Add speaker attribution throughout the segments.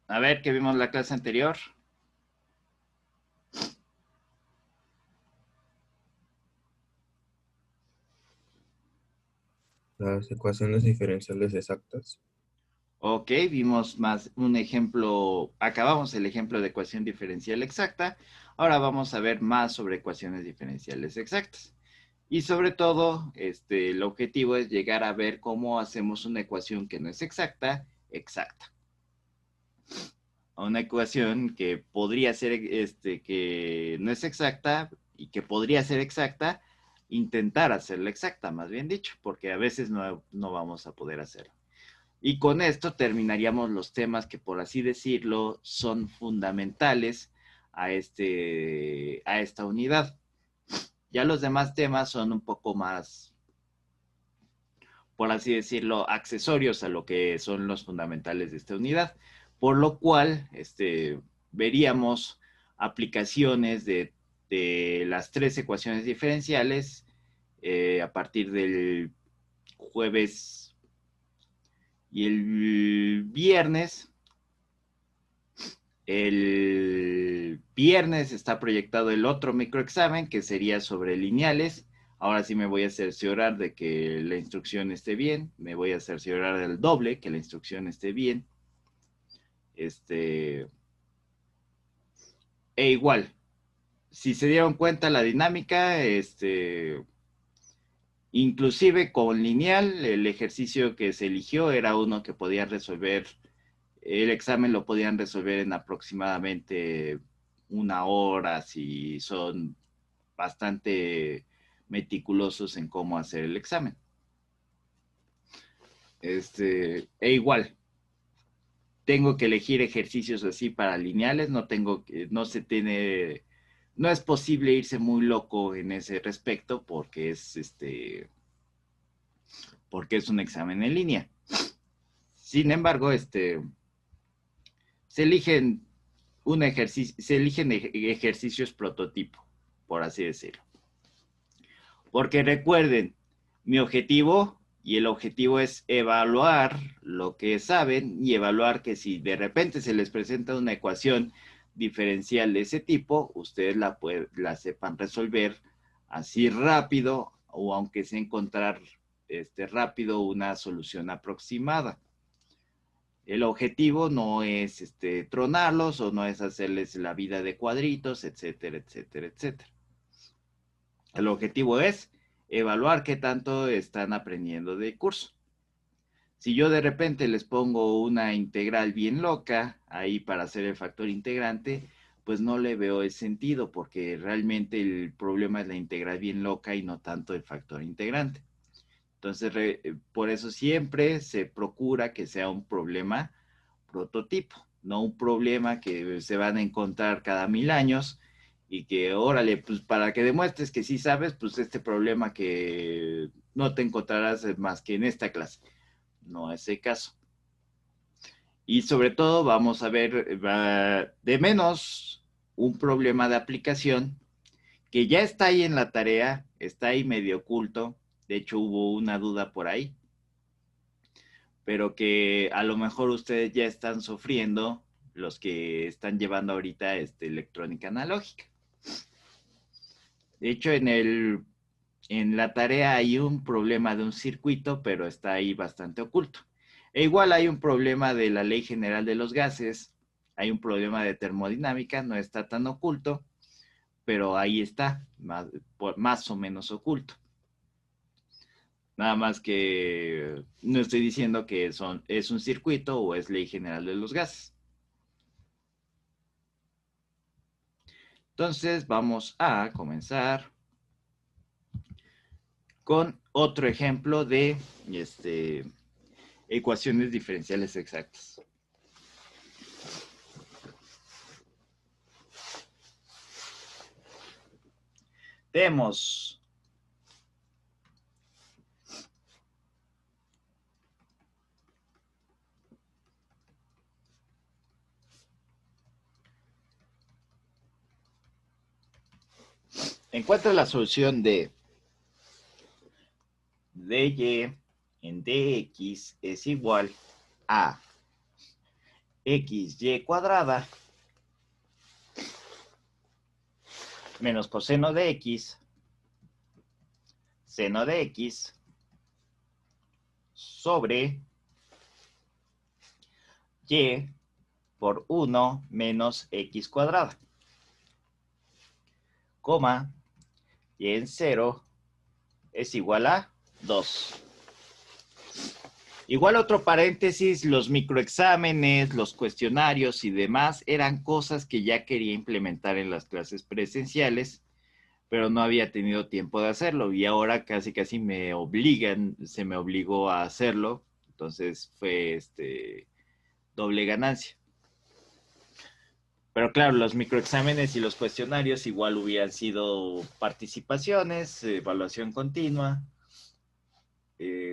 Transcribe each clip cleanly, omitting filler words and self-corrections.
Speaker 1: A ver, ¿qué vimos la clase anterior?
Speaker 2: Las ecuaciones diferenciales exactas.
Speaker 1: Ok, vimos más un ejemplo, acabamos el ejemplo de ecuación diferencial exacta. Ahora vamos a ver más sobre ecuaciones diferenciales exactas. Y sobre todo, el objetivo es llegar a ver cómo hacemos una ecuación que no es exacta, exacta. Una ecuación que podría ser, que no es exacta y que podría ser exacta, intentar hacerla exacta, más bien dicho, porque a veces no vamos a poder hacerlo. Y con esto terminaríamos los temas que, por así decirlo, son fundamentales a esta unidad. Ya los demás temas son un poco más, por así decirlo, accesorios a lo que son los fundamentales de esta unidad. Por lo cual, veríamos aplicaciones de las tres ecuaciones diferenciales a partir del jueves y el viernes. El viernes está proyectado el otro microexamen que sería sobre lineales. Ahora sí me voy a cerciorar de que la instrucción esté bien. Me voy a cerciorar del doble, que la instrucción esté bien. Este, e igual, si se dieron cuenta la dinámica, inclusive con lineal, el ejercicio que se eligió era uno que podía resolver, el examen lo podían resolver en aproximadamente una hora, si son bastante meticulosos en cómo hacer el examen. E igual, tengo que elegir ejercicios así para lineales, no se tiene, no es posible irse muy loco en ese respecto porque es un examen en línea. Sin embargo, se eligen se eligen ejercicios prototipo, por así decirlo. Porque recuerden, mi objetivo y el objetivo es evaluar lo que saben y evaluar que si de repente se les presenta una ecuación diferencial de ese tipo, ustedes la sepan resolver así rápido o aunque sea encontrar rápido una solución aproximada. El objetivo no es tronarlos o no es hacerles la vida de cuadritos, etcétera, etcétera, etcétera. El objetivo es evaluar qué tanto están aprendiendo de curso. Si yo de repente les pongo una integral bien loca ahí para hacer el factor integrante, pues no le veo el sentido porque realmente el problema es la integral bien loca y no tanto el factor integrante. Entonces, por eso siempre se procura que sea un problema prototipo, no un problema que se van a encontrar cada 1000 años y que, órale, pues para que demuestres que sí sabes, pues este problema que no te encontrarás más que en esta clase. No es el caso. Y sobre todo vamos a ver de menos un problema de aplicación que ya está ahí en la tarea, está ahí medio oculto. De hecho, hubo una duda por ahí, pero que a lo mejor ustedes ya están sufriendo los que están llevando ahorita electrónica analógica. De hecho, en la tarea hay un problema de un circuito, pero está ahí bastante oculto. E igual hay un problema de la ley general de los gases, hay un problema de termodinámica, no está tan oculto, pero ahí está, más o menos oculto. Nada más que no estoy diciendo que es un circuito o es ley general de los gases. Entonces vamos a comenzar con otro ejemplo de ecuaciones diferenciales exactas. Tenemos encuentra la solución de dy en dx es igual a xy cuadrada menos coseno de x seno de x sobre y por 1 menos x cuadrada, coma, y en 0 es igual a 2. Igual otro paréntesis, los microexámenes, los cuestionarios y demás eran cosas que ya quería implementar en las clases presenciales, pero no había tenido tiempo de hacerlo y ahora casi se me obligó a hacerlo, entonces fue doble ganancia. Pero claro, los microexámenes y los cuestionarios igual hubieran sido participaciones, evaluación continua,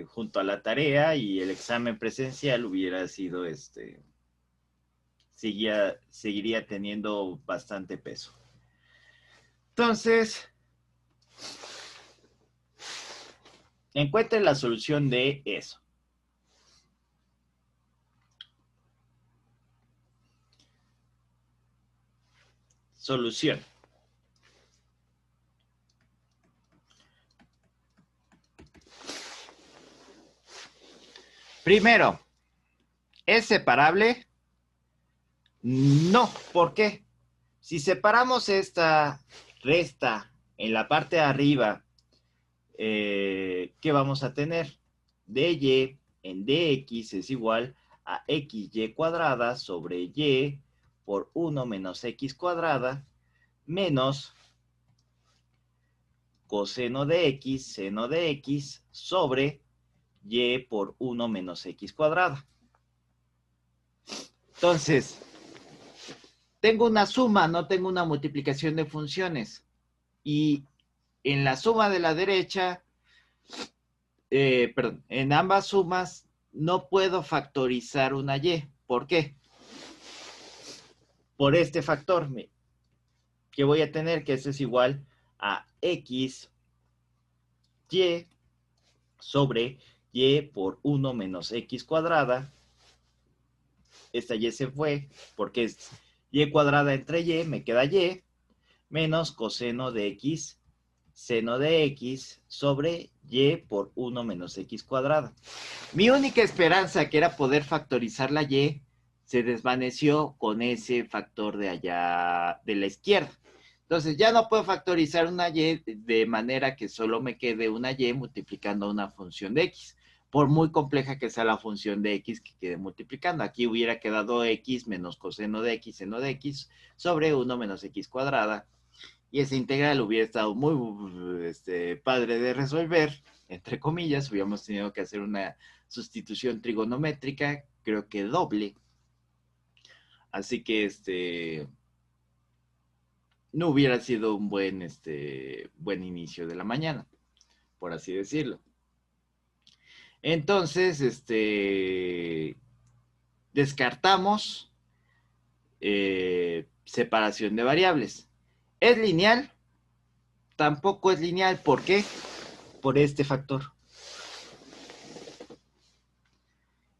Speaker 1: junto a la tarea, y el examen presencial hubiera sido seguiría teniendo bastante peso. Entonces, encuentre la solución de eso. Solución. Primero, ¿es separable? No. ¿Por qué? Si separamos esta resta en la parte de arriba, ¿qué vamos a tener? dy en dx es igual a xy cuadrada sobre y por 1 menos x cuadrada menos coseno de x, seno de x sobre y por 1 menos x cuadrada. Entonces, tengo una suma, no tengo una multiplicación de funciones. Y en la suma de la derecha, en ambas sumas no puedo factorizar una y. ¿Por qué? Por este factor que voy a tener, que eso es igual a x y sobre y por 1 menos x cuadrada. Esta y se fue porque es y cuadrada entre y, me queda y, menos coseno de x, seno de x sobre y por 1 menos x cuadrada. Mi única esperanza, que era poder factorizar la y, se desvaneció con ese factor de allá de la izquierda. Entonces ya no puedo factorizar una y de manera que solo me quede una y multiplicando una función de x, por muy compleja que sea la función de x que quede multiplicando. Aquí hubiera quedado x menos coseno de x, seno de x, sobre 1 menos x cuadrada. Y esa integral hubiera estado muy padre de resolver, entre comillas. Hubiéramos tenido que hacer una sustitución trigonométrica, creo que doble. Así que no hubiera sido un buen inicio de la mañana, por así decirlo. Entonces, descartamos separación de variables. ¿Es lineal? Tampoco es lineal. ¿Por qué? Por este factor.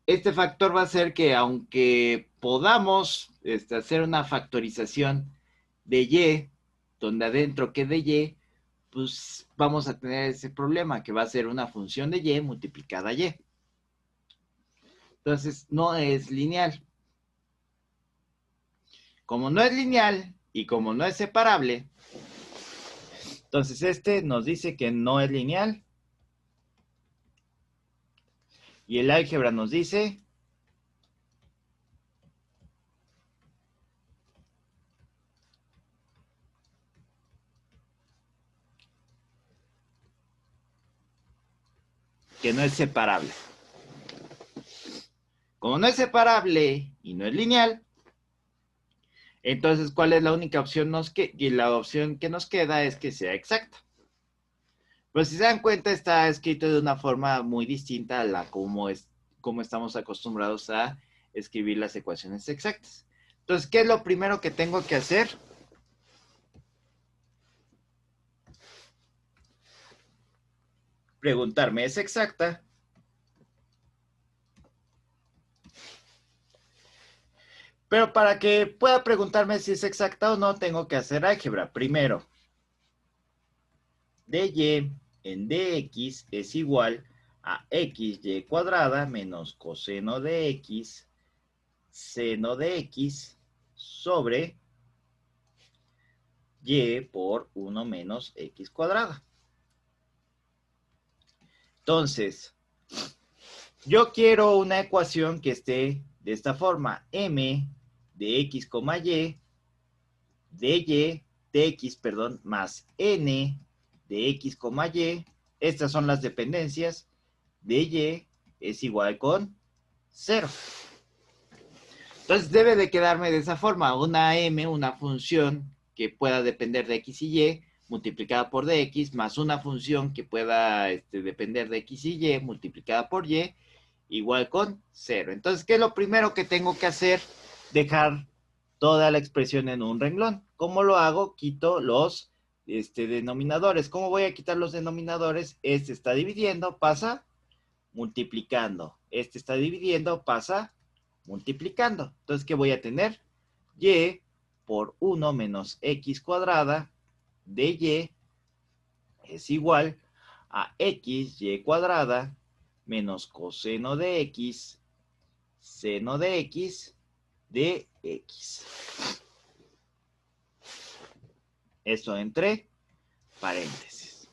Speaker 1: Este factor va a hacer que, aunque podamos hacer una factorización de y, donde adentro quede y, pues vamos a tener ese problema, que va a ser una función de y multiplicada a y. Entonces, no es lineal. Como no es lineal y como no es separable, entonces nos dice que no es lineal. Y el álgebra nos dice que no es separable. Como no es separable y no es lineal, entonces, ¿cuál es la única opción? Y la opción que nos queda es que sea exacta. Pero si se dan cuenta, está escrito de una forma muy distinta a la como estamos acostumbrados a escribir las ecuaciones exactas. Entonces, ¿qué es lo primero que tengo que hacer? Preguntarme, ¿es exacta? Pero para que pueda preguntarme si es exacta o no, tengo que hacer álgebra. Primero, dy en dx es igual a xy cuadrada menos coseno de x, seno de x, sobre y por 1 menos x cuadrada. Entonces, yo quiero una ecuación que esté de esta forma. M de x, y, de x, perdón, más n de x, y. Estas son las dependencias. De y es igual con 0. Entonces debe de quedarme de esa forma. Una m, una función que pueda depender de x y y, multiplicada por dx, más una función que pueda depender de x y y, multiplicada por y, igual con 0. Entonces, ¿qué es lo primero que tengo que hacer? Dejar toda la expresión en un renglón. ¿Cómo lo hago? Quito los denominadores. ¿Cómo voy a quitar los denominadores? Este está dividiendo, pasa multiplicando. Este está dividiendo, pasa multiplicando. Entonces, ¿qué voy a tener? Y por 1 menos x cuadrada de y es igual a xy cuadrada menos coseno de x, seno de x, de x. Esto entre paréntesis.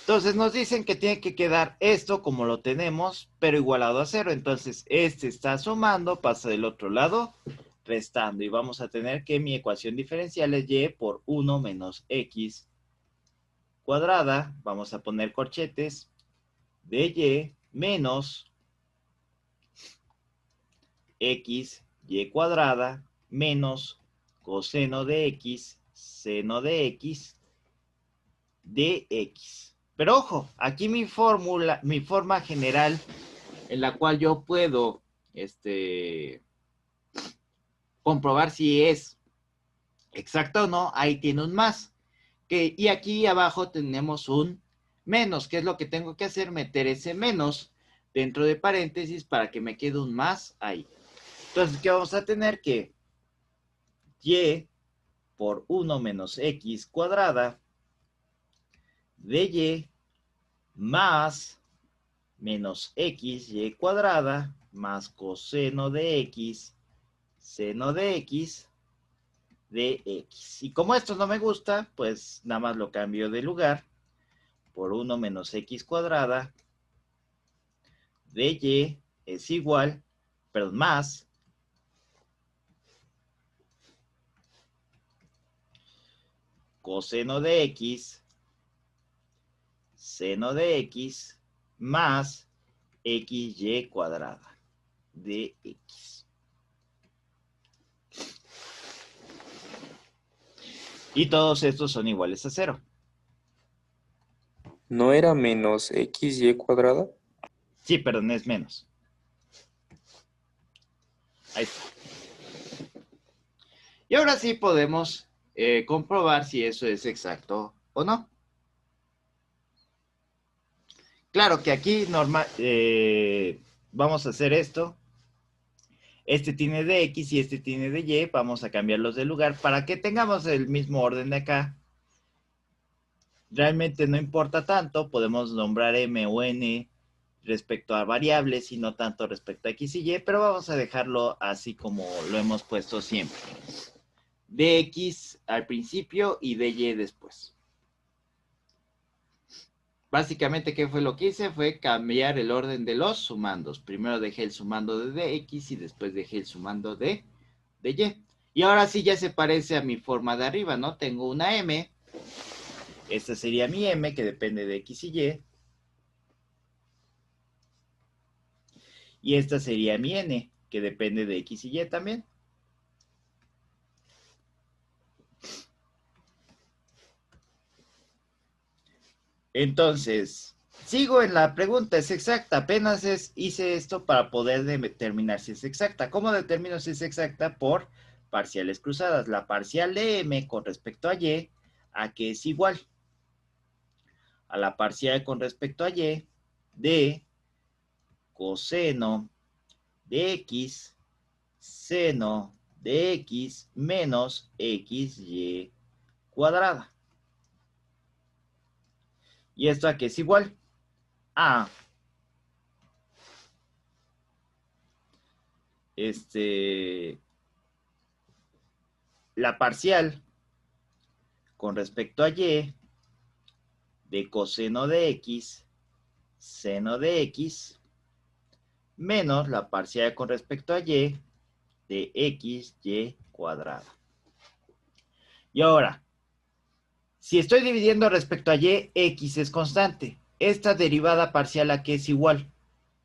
Speaker 1: Entonces nos dicen que tiene que quedar esto como lo tenemos, pero igualado a 0. Entonces este está sumando, pasa del otro lado, restando. Y vamos a tener que mi ecuación diferencial es y por 1 menos x cuadrada. Vamos a poner corchetes de y menos x y cuadrada menos coseno de x, seno de x, de x. Pero ojo, aquí mi fórmula, mi forma general en la cual yo puedo comprobar si es exacta o no, ahí tiene un más. Y aquí abajo tenemos un menos. ¿Qué es lo que tengo que hacer? Meter ese menos dentro de paréntesis para que me quede un más ahí. Entonces, ¿qué vamos a tener? Que y por 1 menos x cuadrada de y más menos xy cuadrada más coseno de x, seno de x, de x. Y como esto no me gusta, pues nada más lo cambio de lugar por 1 menos x cuadrada de y es igual, perdón, más coseno de x, seno de x, más xy cuadrada de x. Y todos estos son iguales a 0.
Speaker 2: ¿No era menos xy cuadrada?
Speaker 1: Sí, perdón, es menos. Ahí está. Y ahora sí podemos comprobar si eso es exacto o no. Claro que aquí vamos a hacer esto. Este tiene de X y este tiene de Y. Vamos a cambiarlos de lugar para que tengamos el mismo orden de acá. Realmente no importa tanto. Podemos nombrar M o N respecto a variables y no tanto respecto a X y Y. Pero vamos a dejarlo así como lo hemos puesto siempre. De X al principio y de Y después. Básicamente, ¿qué fue lo que hice? Fue cambiar el orden de los sumandos. Primero dejé el sumando de dx y después dejé el sumando de y. Y ahora sí ya se parece a mi forma de arriba, ¿no? Tengo una m. Esta sería mi m, que depende de x y y. Y esta sería mi n, que depende de x y y también. Entonces, sigo en la pregunta, ¿es exacta? Apenas hice esto para poder determinar si es exacta. ¿Cómo determino si es exacta? Por parciales cruzadas. La parcial de m con respecto a y, ¿a qué es igual? A la parcial con respecto a y de coseno de x seno de x menos xy cuadrada. ¿Y esto a qué es igual? A la parcial con respecto a y de coseno de x seno de x menos la parcial con respecto a y de xy cuadrada. Y ahora, si estoy dividiendo respecto a y, x es constante. Esta derivada parcial a qué es igual.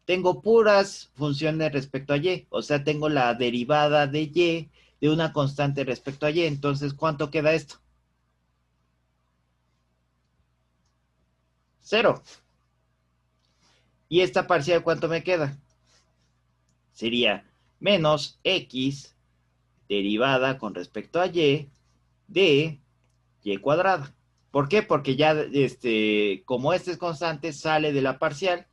Speaker 1: Tengo puras funciones respecto a y, o sea, tengo la derivada de y de una constante respecto a y. Entonces, ¿cuánto queda esto? 0. ¿Y esta parcial cuánto me queda? Sería menos x derivada con respecto a y de y cuadrada. ¿Por qué? Porque ya, como este es constante, sale de la parcial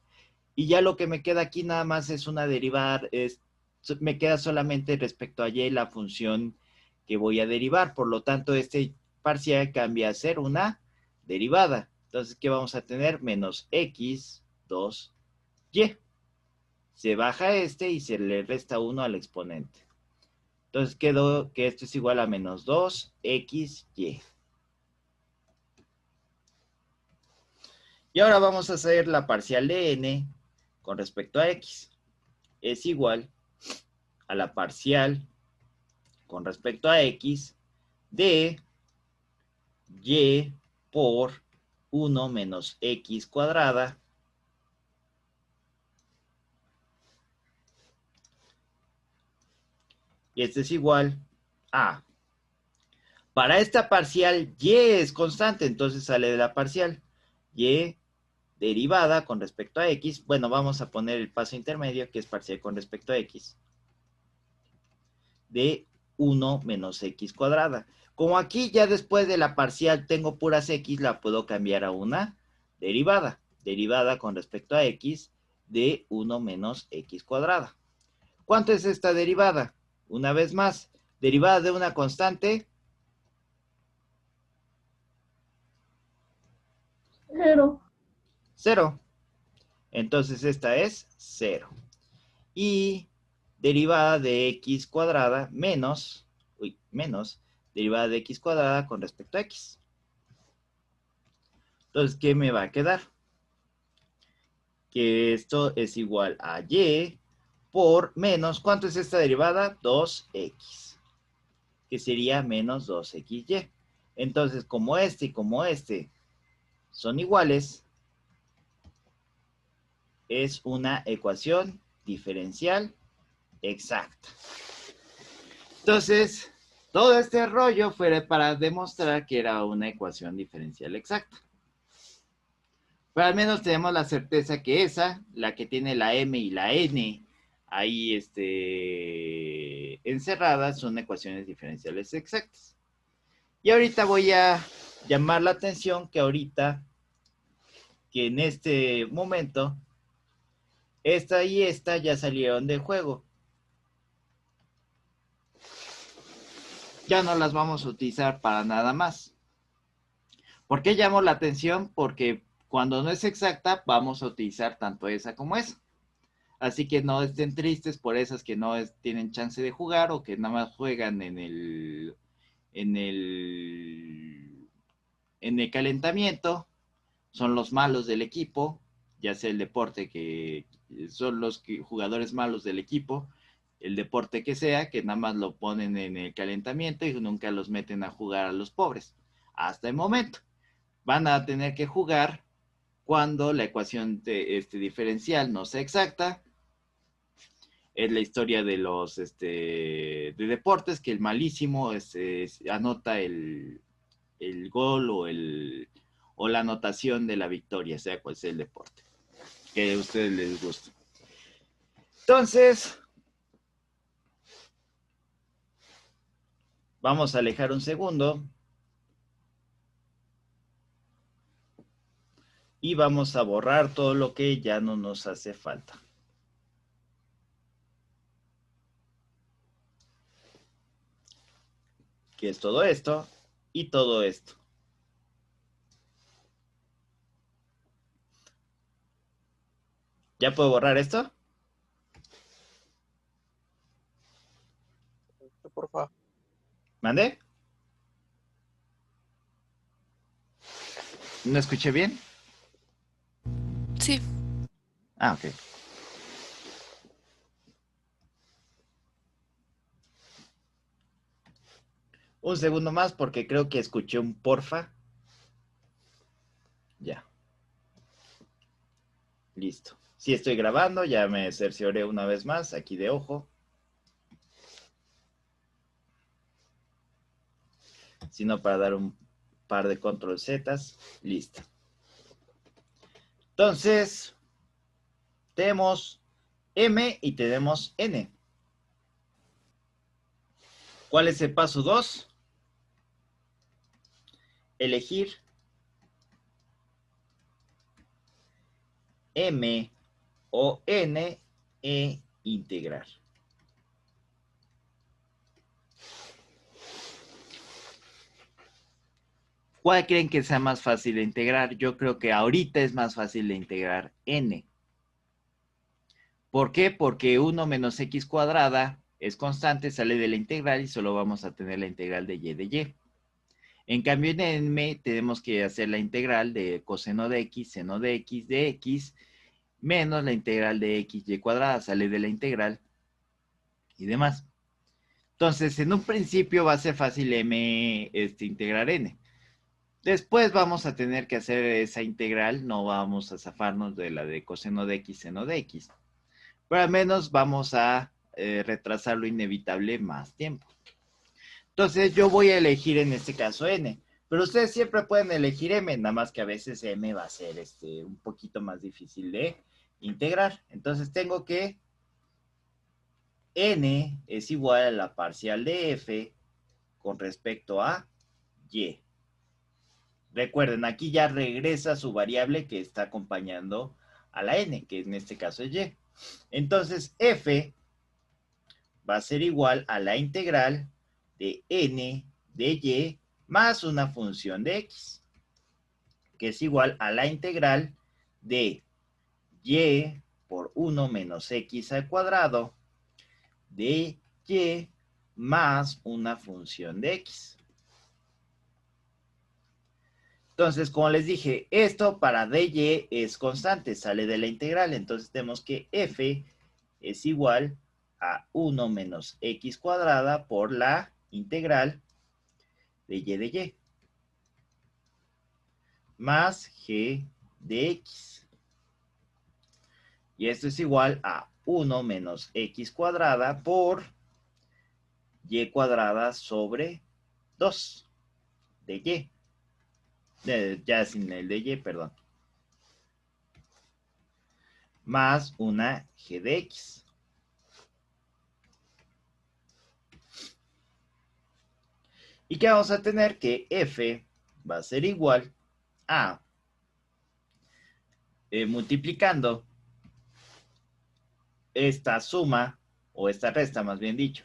Speaker 1: y ya lo que me queda aquí nada más es una derivada, me queda solamente respecto a y la función que voy a derivar. Por lo tanto, este parcial cambia a ser una derivada. Entonces, ¿qué vamos a tener? Menos x 2y. Se baja y se le resta 1 al exponente. Entonces quedó que esto es igual a menos 2xy. Y ahora vamos a hacer la parcial de n con respecto a x. Es igual a la parcial con respecto a x de y por 1 menos x cuadrada y esto es igual a. Para esta parcial y es constante, entonces sale de la parcial. Y derivada con respecto a x, bueno, vamos a poner el paso intermedio que es parcial con respecto a x de 1 menos x cuadrada. Como aquí ya después de la parcial tengo puras x, la puedo cambiar a una derivada. Derivada con respecto a x de 1 menos x cuadrada. ¿Cuánto es esta derivada? Una vez más, derivada de una constante.
Speaker 3: 0.
Speaker 1: 0. Entonces esta es 0. Y derivada de x cuadrada menos derivada de x cuadrada con respecto a x. Entonces, ¿qué me va a quedar? Que esto es igual a y por menos, ¿cuánto es esta derivada? 2x, que sería menos 2xy. Entonces, como este y como este son iguales, es una ecuación diferencial exacta. Entonces, todo este rollo fue para demostrar que era una ecuación diferencial exacta. Pero al menos tenemos la certeza que esa, la que tiene la m y la n ahí encerradas, son ecuaciones diferenciales exactas. Y ahorita voy a llamar la atención que en este momento, esta y esta ya salieron del juego. Ya no las vamos a utilizar para nada más. ¿Por qué llamo la atención? Porque cuando no es exacta, vamos a utilizar tanto esa como esa. Así que no estén tristes por esas que no tienen chance de jugar o que nada más juegan en el calentamiento. Son los malos del equipo, ya sea el deporte que son los jugadores malos del equipo, el deporte que sea, que nada más lo ponen en el calentamiento y nunca los meten a jugar a los pobres. Hasta el momento. Van a tener que jugar cuando la ecuación diferencial no sea exacta. Es la historia de los de deportes, que el malísimo anota el gol o la anotación de la victoria, sea cual sea el deporte que a ustedes les guste. Entonces, vamos a alejar un segundo y vamos a borrar todo lo que ya no nos hace falta. que es todo esto y todo esto. ¿Ya puedo borrar esto?
Speaker 2: Porfa.
Speaker 1: ¿Mande? ¿No escuché bien?
Speaker 3: Sí.
Speaker 1: Ah, ok. Un segundo más porque creo que escuché un porfa. Ya. Listo. Sí estoy grabando, ya me cercioré una vez más aquí de ojo. Sino para dar un par de control Zetas. Listo. Entonces, tenemos M y tenemos N. ¿Cuál es el paso 2? Elegir M o N e integrar. ¿Cuál creen que sea más fácil de integrar? Yo creo que ahorita es más fácil de integrar N. ¿Por qué? Porque 1 menos X cuadrada es constante, sale de la integral y solo vamos a tener la integral de Y de Y. En cambio, en M tenemos que hacer la integral de coseno de X, seno de X, menos la integral de X, Y cuadrada, sale de la integral y demás. Entonces, en un principio va a ser fácil M integrar N. Después vamos a tener que hacer esa integral, no vamos a zafarnos de la de coseno de X, seno de X. Pero al menos vamos a retrasar lo inevitable más tiempo. Entonces yo voy a elegir en este caso N. Pero ustedes siempre pueden elegir M, nada más que a veces M va a ser un poquito más difícil de integrar. Entonces tengo que N es igual a la parcial de F con respecto a Y. Recuerden, aquí ya regresa su variable que está acompañando a la N, que en este caso es Y. Entonces F va a ser igual a la integral de N de Y más una función de X, que es igual a la integral de Y por 1 menos X al cuadrado de Y más una función de X. Entonces, como les dije, esto para dy es constante, sale de la integral. Entonces tenemos que f es igual a 1 menos x cuadrada por la integral de y de y. Más g de x. Y esto es igual a 1 menos x cuadrada por y cuadrada sobre 2 de y. Ya sin el de y, perdón. Más una g de x. ¿Y qué vamos a tener? Que f va a ser igual a, multiplicando esta suma, o esta resta más bien dicho,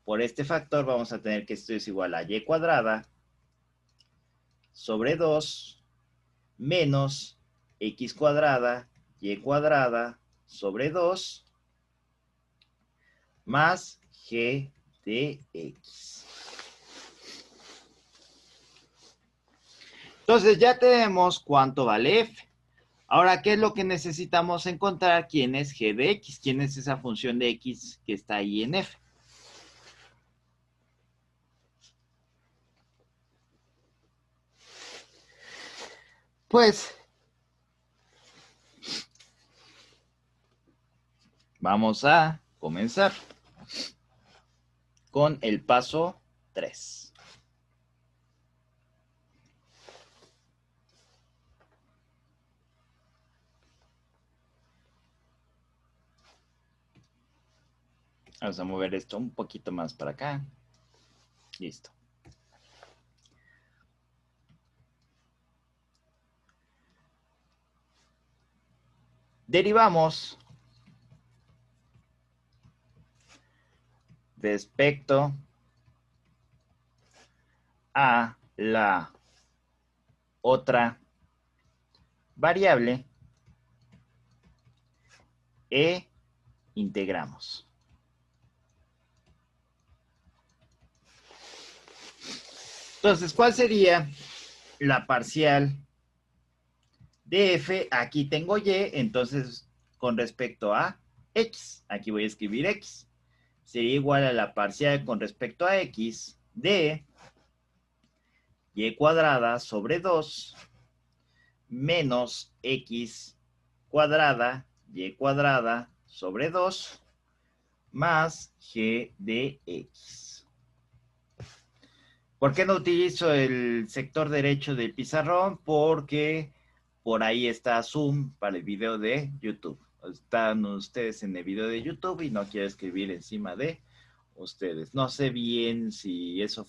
Speaker 1: por este factor, vamos a tener que esto es igual a y cuadrada sobre 2 menos x cuadrada, y cuadrada sobre 2 más g de x. Entonces ya tenemos cuánto vale f. Ahora, ¿qué es lo que necesitamos encontrar? ¿Quién es g de x? ¿Quién es esa función de x que está ahí en f? Pues vamos a comenzar con el paso 3. Vamos a mover esto un poquito más para acá. Listo. Derivamos respecto a la otra variable e integramos. Entonces, ¿cuál sería la parcial de f? Aquí tengo y, entonces con respecto a x, aquí voy a escribir x, sería igual a la parcial con respecto a x de y cuadrada sobre 2 menos x cuadrada y cuadrada sobre 2 más g de x. ¿Por qué no utilizo el sector derecho del pizarrón? Porque por ahí está Zoom para el video de YouTube. Están ustedes en el video de YouTube y no quiero escribir encima de ustedes. No sé bien si eso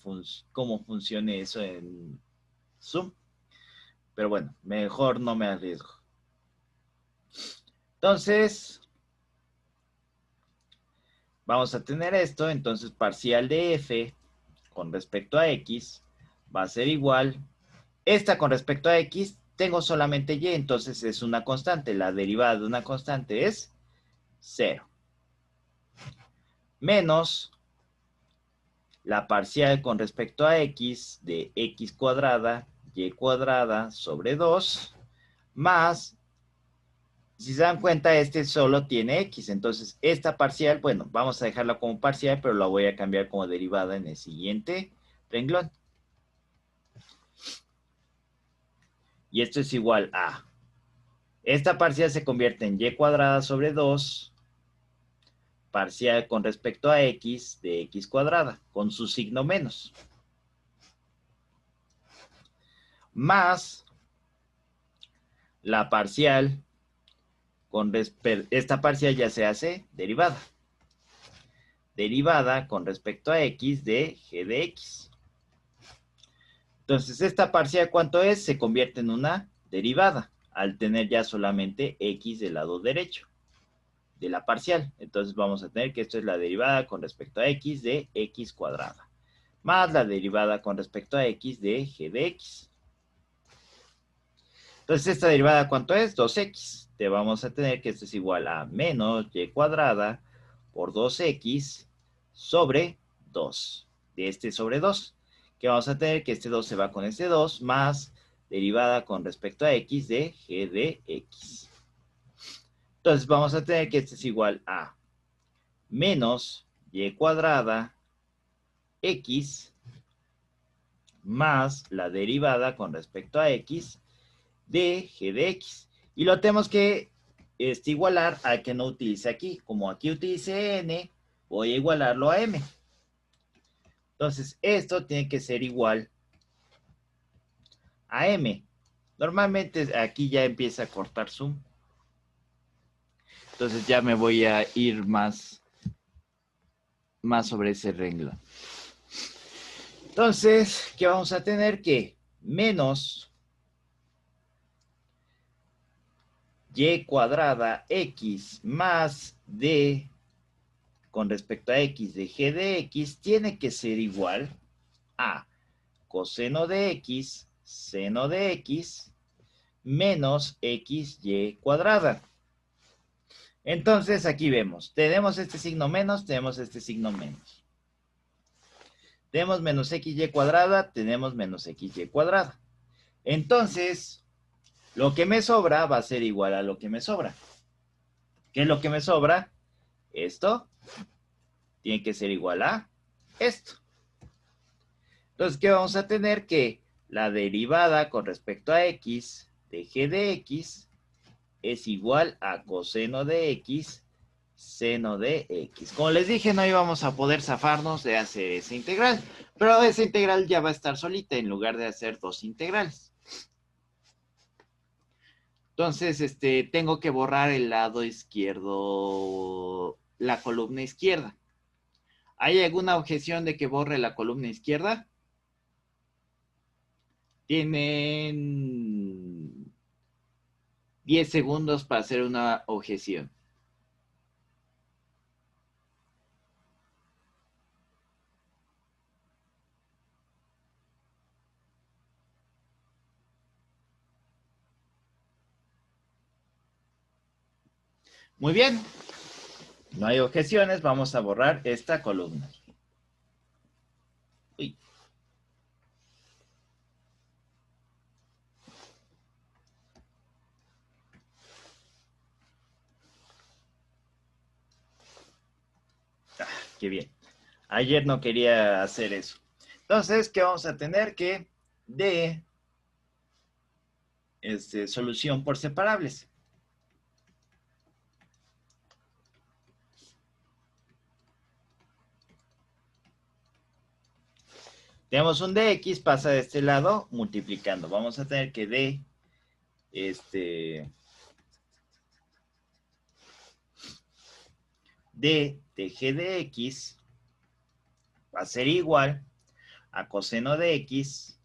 Speaker 1: cómo funcione eso en Zoom, pero bueno, mejor no me arriesgo. Entonces, vamos a tener esto. Entonces, parcial de f con respecto a x va a ser igual. Esta con respecto a x, tengo solamente y, entonces es una constante. La derivada de una constante es 0. Menos la parcial con respecto a x de x cuadrada y cuadrada sobre 2 más, si se dan cuenta, este solo tiene x. Entonces, esta parcial, bueno, vamos a dejarla como parcial, pero la voy a cambiar como derivada en el siguiente renglón. Y esto es igual a, esta parcial se convierte en y cuadrada sobre 2, parcial con respecto a x de x cuadrada, con su signo menos. Más la parcial, esta parcial ya se hace derivada. Derivada con respecto a x de g de x. Entonces, esta parcial, ¿cuánto es? Se convierte en una derivada, al tener ya solamente x del lado derecho de la parcial. Entonces, vamos a tener que esto es la derivada con respecto a x de x cuadrada, más la derivada con respecto a x de g de x. Entonces, esta derivada, ¿cuánto es? 2x. Te vamos a tener que esto es igual a menos y cuadrada por 2x sobre 2. De este sobre 2. Que vamos a tener que este 2 se va con este 2 más derivada con respecto a x de g de x. Entonces, vamos a tener que este es igual a menos y cuadrada x más la derivada con respecto a x de g de x. Y lo tenemos que igualar a que no utilice aquí. Como aquí utilice n, voy a igualarlo a m. Entonces, esto tiene que ser igual a m. Normalmente aquí ya empieza a cortar zoom. Entonces ya me voy a ir más sobre ese renglón. Entonces, ¿qué vamos a tener? Que menos y cuadrada x más d con respecto a x de g de x tiene que ser igual a coseno de x, seno de x, menos xy cuadrada. Entonces, aquí vemos, tenemos este signo menos, tenemos este signo menos. Tenemos menos xy cuadrada, tenemos menos xy cuadrada. Entonces, lo que me sobra va a ser igual a lo que me sobra. ¿Qué es lo que me sobra? Esto tiene que ser igual a esto. Entonces, ¿qué vamos a tener? Que la derivada con respecto a x de g de x es igual a coseno de x, seno de x. Como les dije, no íbamos a poder zafarnos de hacer esa integral, pero esa integral ya va a estar solita en lugar de hacer dos integrales. Entonces, tengo que borrar el lado izquierdo, la columna izquierda. ¿Hay alguna objeción de que borre la columna izquierda? Tienen 10 segundos para hacer una objeción. Muy bien. No hay objeciones. Vamos a borrar esta columna. Uy. Ah, qué bien. Ayer no quería hacer eso. Entonces, ¿qué vamos a tener? Que de solución por separables. Tenemos un dx, pasa de este lado multiplicando. Vamos a tener que d, d de g de x va a ser igual a coseno de x,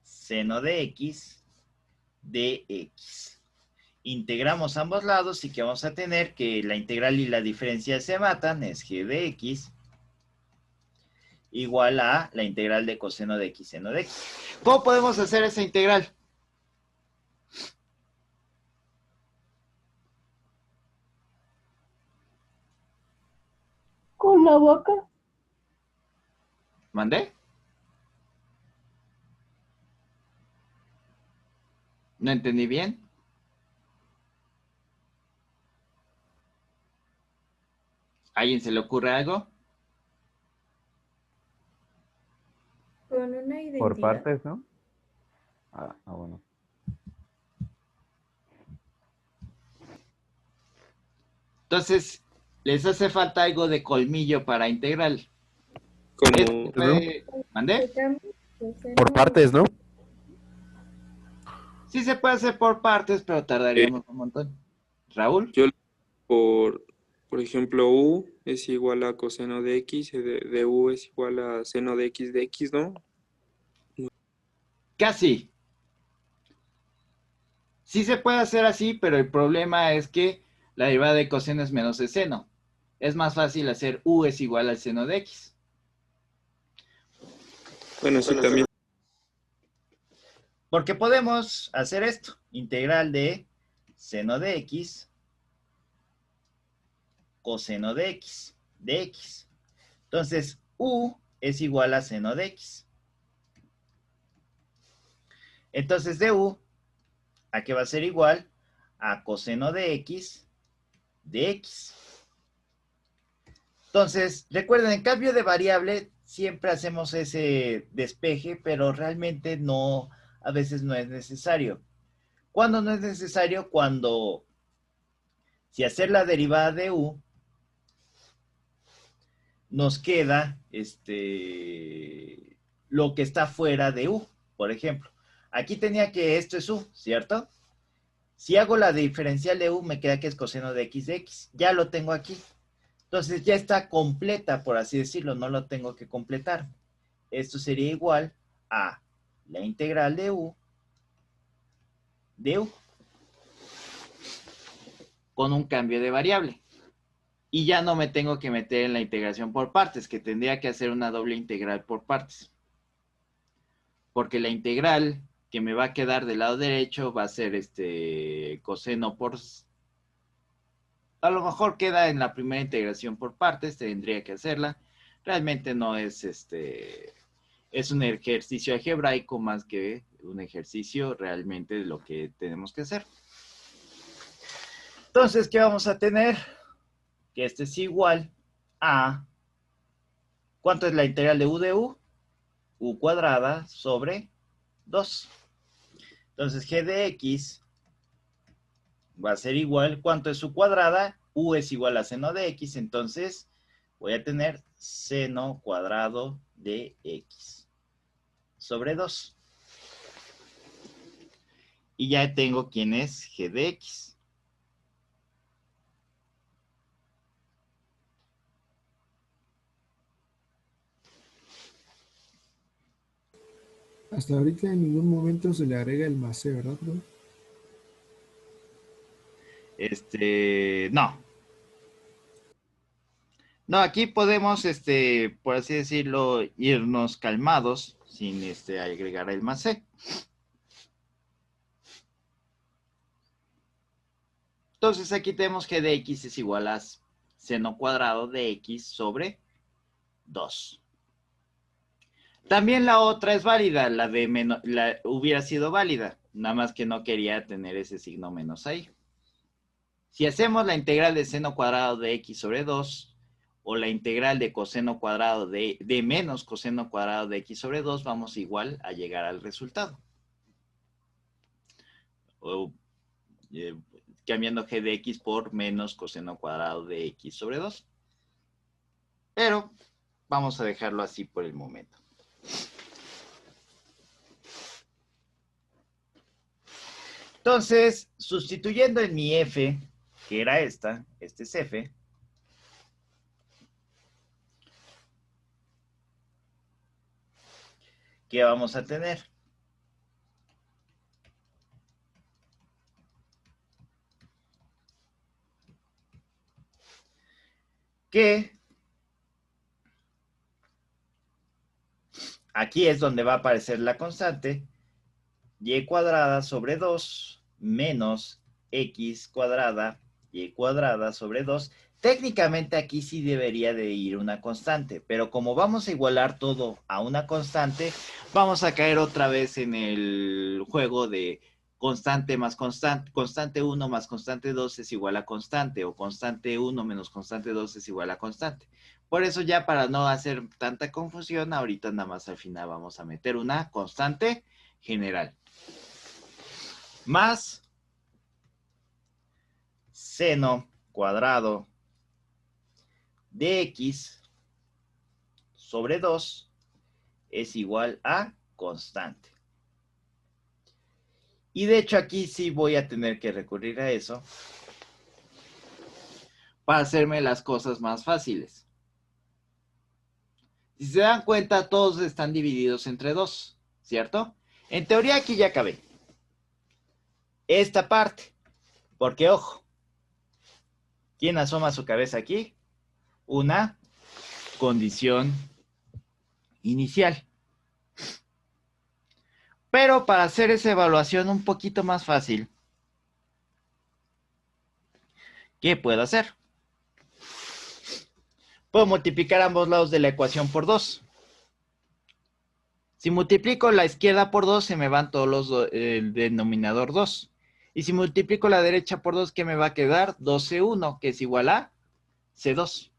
Speaker 1: seno de x, dx. Integramos ambos lados y que vamos a tener que la integral y la diferencia se matan, es g de x igual a la integral de coseno de x, seno de x. ¿Cómo podemos hacer esa integral?
Speaker 4: Con la boca.
Speaker 1: ¿Mandé? ¿No entendí bien? ¿A alguien se le ocurre algo?
Speaker 4: Con una identidad.
Speaker 5: Por partes, ¿no? Bueno.
Speaker 1: Entonces, les hace falta algo de colmillo para integral.
Speaker 2: Como,
Speaker 1: ¿Mandé?
Speaker 5: Por partes, ¿no?
Speaker 1: Sí se puede hacer por partes, pero tardaríamos un montón. ¿Raúl?
Speaker 2: yo por ejemplo, u es igual a coseno de x, y de u es igual a seno de x, ¿no?
Speaker 1: Casi. Sí se puede hacer así, pero el problema es que la derivada de coseno es menos el seno. Es más fácil hacer u es igual al seno de x.
Speaker 2: Bueno, sí, también.
Speaker 1: Porque podemos hacer esto. Integral de seno de x, coseno de x, de x. Entonces, u es igual a seno de x. Entonces, de u, ¿a qué va a ser igual? A coseno de x, de x. Entonces, recuerden, en cambio de variable, siempre hacemos ese despeje, pero realmente no, a veces no es necesario. ¿Cuándo no es necesario? Cuando, si hacer la derivada de u, nos queda lo que está fuera de u, por ejemplo. Aquí tenía que esto es u, ¿cierto? Si hago la diferencial de u, me queda que es coseno de x. Ya lo tengo aquí. Entonces ya está completa, por así decirlo, no lo tengo que completar. Esto sería igual a la integral de u, con un cambio de variable. Y ya no me tengo que meter en la integración por partes, que tendría que hacer una doble integral por partes. Porque la integral que me va a quedar del lado derecho va a ser coseno por... A lo mejor queda en la primera integración por partes, tendría que hacerla. Realmente no es es un ejercicio algebraico más que un ejercicio realmente de lo que tenemos que hacer. Entonces, ¿qué vamos a tener? Que este es igual a... ¿Cuánto es la integral de u de u? U cuadrada sobre 2. Entonces, g de x va a ser igual, ¿cuánto es su cuadrada? U es igual a seno de x, entonces voy a tener seno cuadrado de x sobre 2. Y ya tengo quién es g de x.
Speaker 6: Hasta ahorita en ningún momento se le agrega el más c, ¿verdad, bro?
Speaker 1: No. No, aquí podemos, por así decirlo, irnos calmados sin agregar el más c. Entonces aquí tenemos que de x es igual a seno cuadrado de x sobre 2. También la otra es válida, la de menos, hubiera sido válida, nada más que no quería tener ese signo menos ahí. Si hacemos la integral de seno cuadrado de x sobre 2, o la integral de coseno cuadrado de menos coseno cuadrado de x sobre 2, vamos igual a llegar al resultado. O, cambiando g de x por menos coseno cuadrado de x sobre 2. Pero vamos a dejarlo así por el momento. Entonces, sustituyendo en mi f, que era esta, este es f, ¿qué vamos a tener? Que aquí es donde va a aparecer la constante y cuadrada sobre 2 menos x cuadrada y cuadrada sobre 2. Técnicamente aquí sí debería de ir una constante, pero como vamos a igualar todo a una constante, vamos a caer otra vez en el juego de constante más constante, constante 1 más constante 2 es igual a constante, o constante 1 menos constante 2 es igual a constante. Por eso ya para no hacer tanta confusión, ahorita nada más al final vamos a meter una constante general. Más seno cuadrado de x sobre 2 es igual a constante. Y de hecho aquí sí voy a tener que recurrir a eso para hacerme las cosas más fáciles. Si se dan cuenta, todos están divididos entre 2, ¿cierto? En teoría aquí ya acabé esta parte, porque ojo, ¿quién asoma su cabeza aquí? Una condición inicial. Pero para hacer esa evaluación un poquito más fácil, ¿qué puedo hacer? Puedo multiplicar ambos lados de la ecuación por 2. Si multiplico la izquierda por 2, se me van todos los el denominador 2. Y si multiplico la derecha por 2, ¿qué me va a quedar? 2C1, que es igual a C2.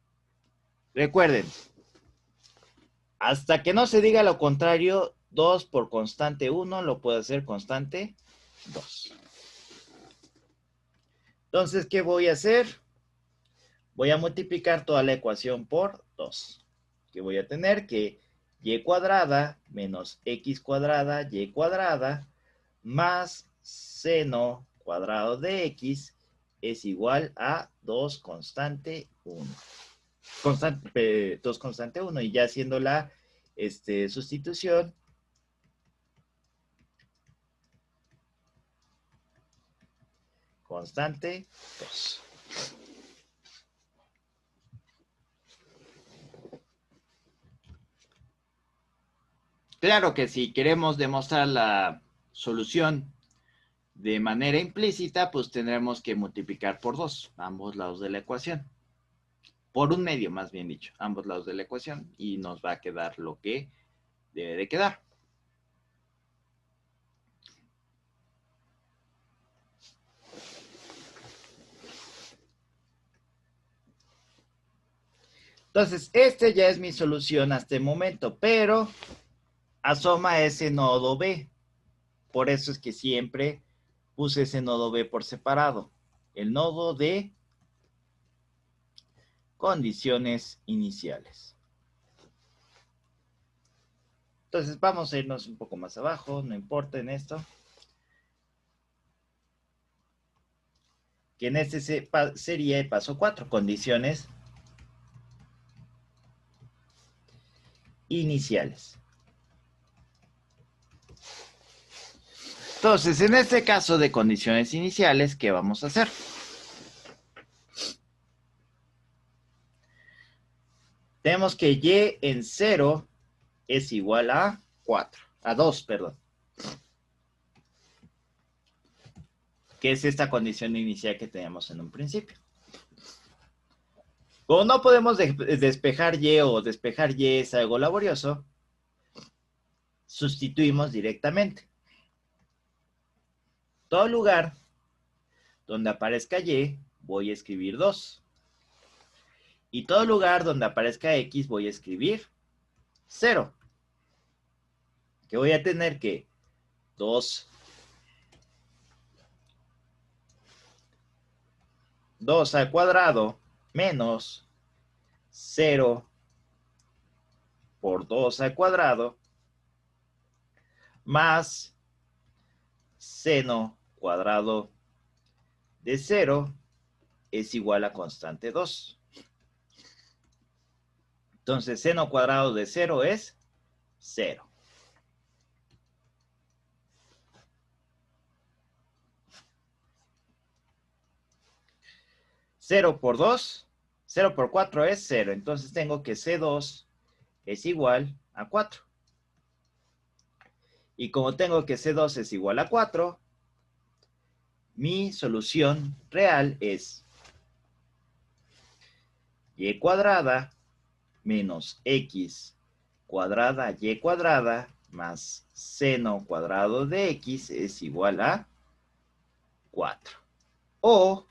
Speaker 1: Recuerden, hasta que no se diga lo contrario, 2 por constante 1 lo puedo hacer constante 2. Entonces, ¿qué voy a hacer? Voy a multiplicar toda la ecuación por 2. Que voy a tener que y cuadrada menos x cuadrada y cuadrada más seno cuadrado de x es igual a 2 constante 1. 2 constante 1. Y ya haciendo la sustitución, constante 2. Claro que si queremos demostrar la solución de manera implícita, pues tendremos que multiplicar por 2 ambos lados de la ecuación. Por un medio, más bien dicho, ambos lados de la ecuación, y nos va a quedar lo que debe de quedar. Entonces, ya es mi solución hasta el momento, pero asoma ese nodo B. Por eso es que siempre puse ese nodo B por separado. El nodo de condiciones iniciales. Entonces, vamos a irnos un poco más abajo, no importa en esto. Que en este sería el paso 4, condiciones iniciales. Entonces, en este caso de condiciones iniciales, ¿qué vamos a hacer? Tenemos que y en 0 es igual a 4, a 2, perdón. que es esta condición inicial que teníamos en un principio. Como no podemos despejar Y o despejar Y es algo laborioso, sustituimos directamente. Todo lugar donde aparezca Y, voy a escribir 2. Y todo lugar donde aparezca X, voy a escribir 0. Que voy a tener que 2 al cuadrado menos 0 por 2 al cuadrado más seno cuadrado de 0 es igual a constante 2. Entonces, seno cuadrado de 0 es 0. Cero por 2, 0 por 4 es 0. Entonces tengo que C2 es igual a 4. Y como tengo que C2 es igual a 4, mi solución real es Y cuadrada menos X cuadrada Y cuadrada más seno cuadrado de X es igual a 4. O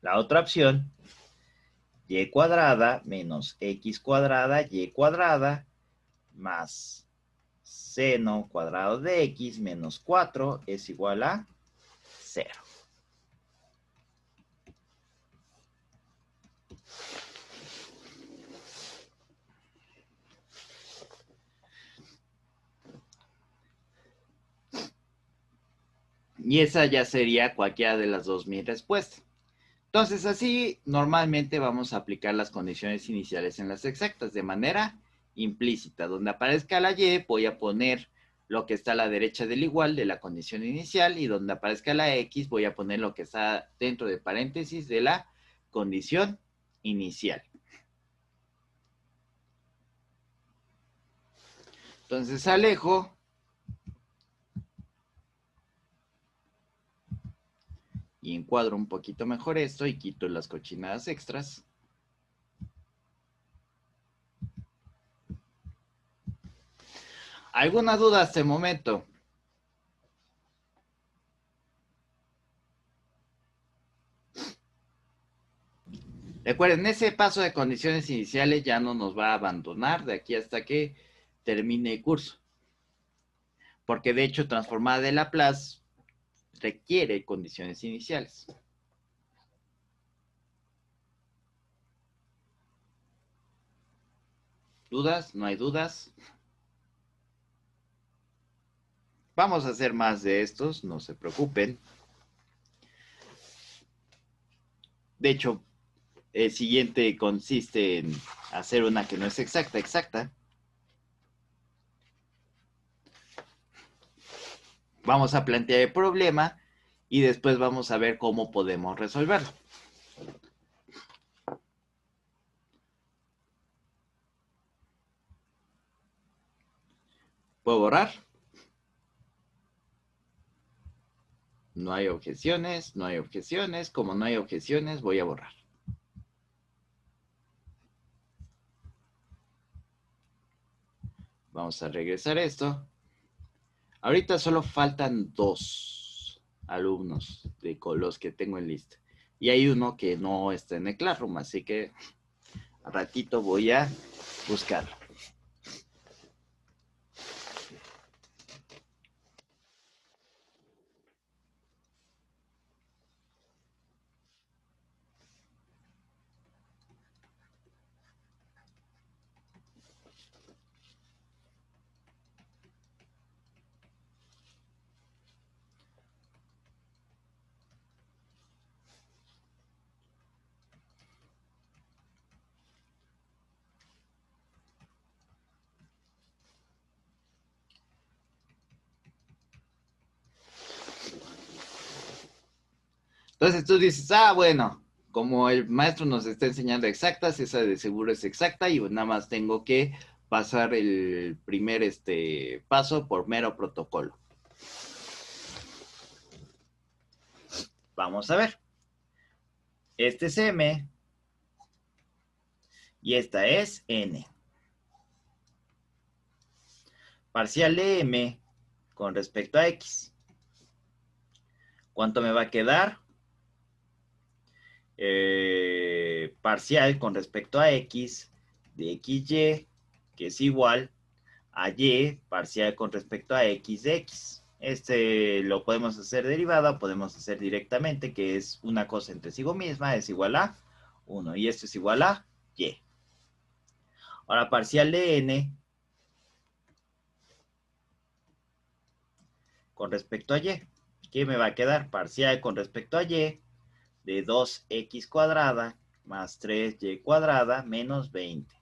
Speaker 1: la otra opción, Y cuadrada menos X cuadrada Y cuadrada más seno cuadrado de X menos 4 es igual a 0. Y esa ya sería cualquiera de las dos mi respuesta. Entonces, así normalmente vamos a aplicar las condiciones iniciales en las exactas de manera implícita. Donde aparezca la Y, voy a poner lo que está a la derecha del igual de la condición inicial, y donde aparezca la X, voy a poner lo que está dentro de paréntesis de la condición inicial. Entonces, alejo y encuadro un poquito mejor esto y quito las cochinadas extras. ¿Alguna duda hasta el momento? Recuerden, ese paso de condiciones iniciales ya no nos va a abandonar de aquí hasta que termine el curso. Porque de hecho, transformada de Laplace requiere condiciones iniciales. ¿Dudas? ¿No hay dudas? Vamos a hacer más de estos, no se preocupen. De hecho, el siguiente consiste en hacer una que no es exacta. Vamos a plantear el problema y después vamos a ver cómo podemos resolverlo. ¿Puedo borrar? No hay objeciones, no hay objeciones. Como no hay objeciones, voy a borrar. Vamos a regresar esto. Ahorita solo faltan 2 alumnos de los que tengo en lista. Y hay uno que no está en el Classroom, así que al ratito voy a buscarlo. Entonces tú dices, bueno, como el maestro nos está enseñando exactas, esa de seguro es exacta y nada más tengo que pasar el primer paso por mero protocolo. vamos a ver. Este es m y esta es n. Parcial de m con respecto a x. ¿Cuánto me va a quedar? Parcial con respecto a x de xy, que es igual a y parcial con respecto a x de x. Este lo podemos hacer derivada, podemos hacer directamente, que es una cosa entre sí misma, es igual a 1. Y esto es igual a y. Ahora, parcial de n con respecto a y. ¿Qué me va a quedar? Parcial con respecto a y de 2x cuadrada más 3y cuadrada menos 20.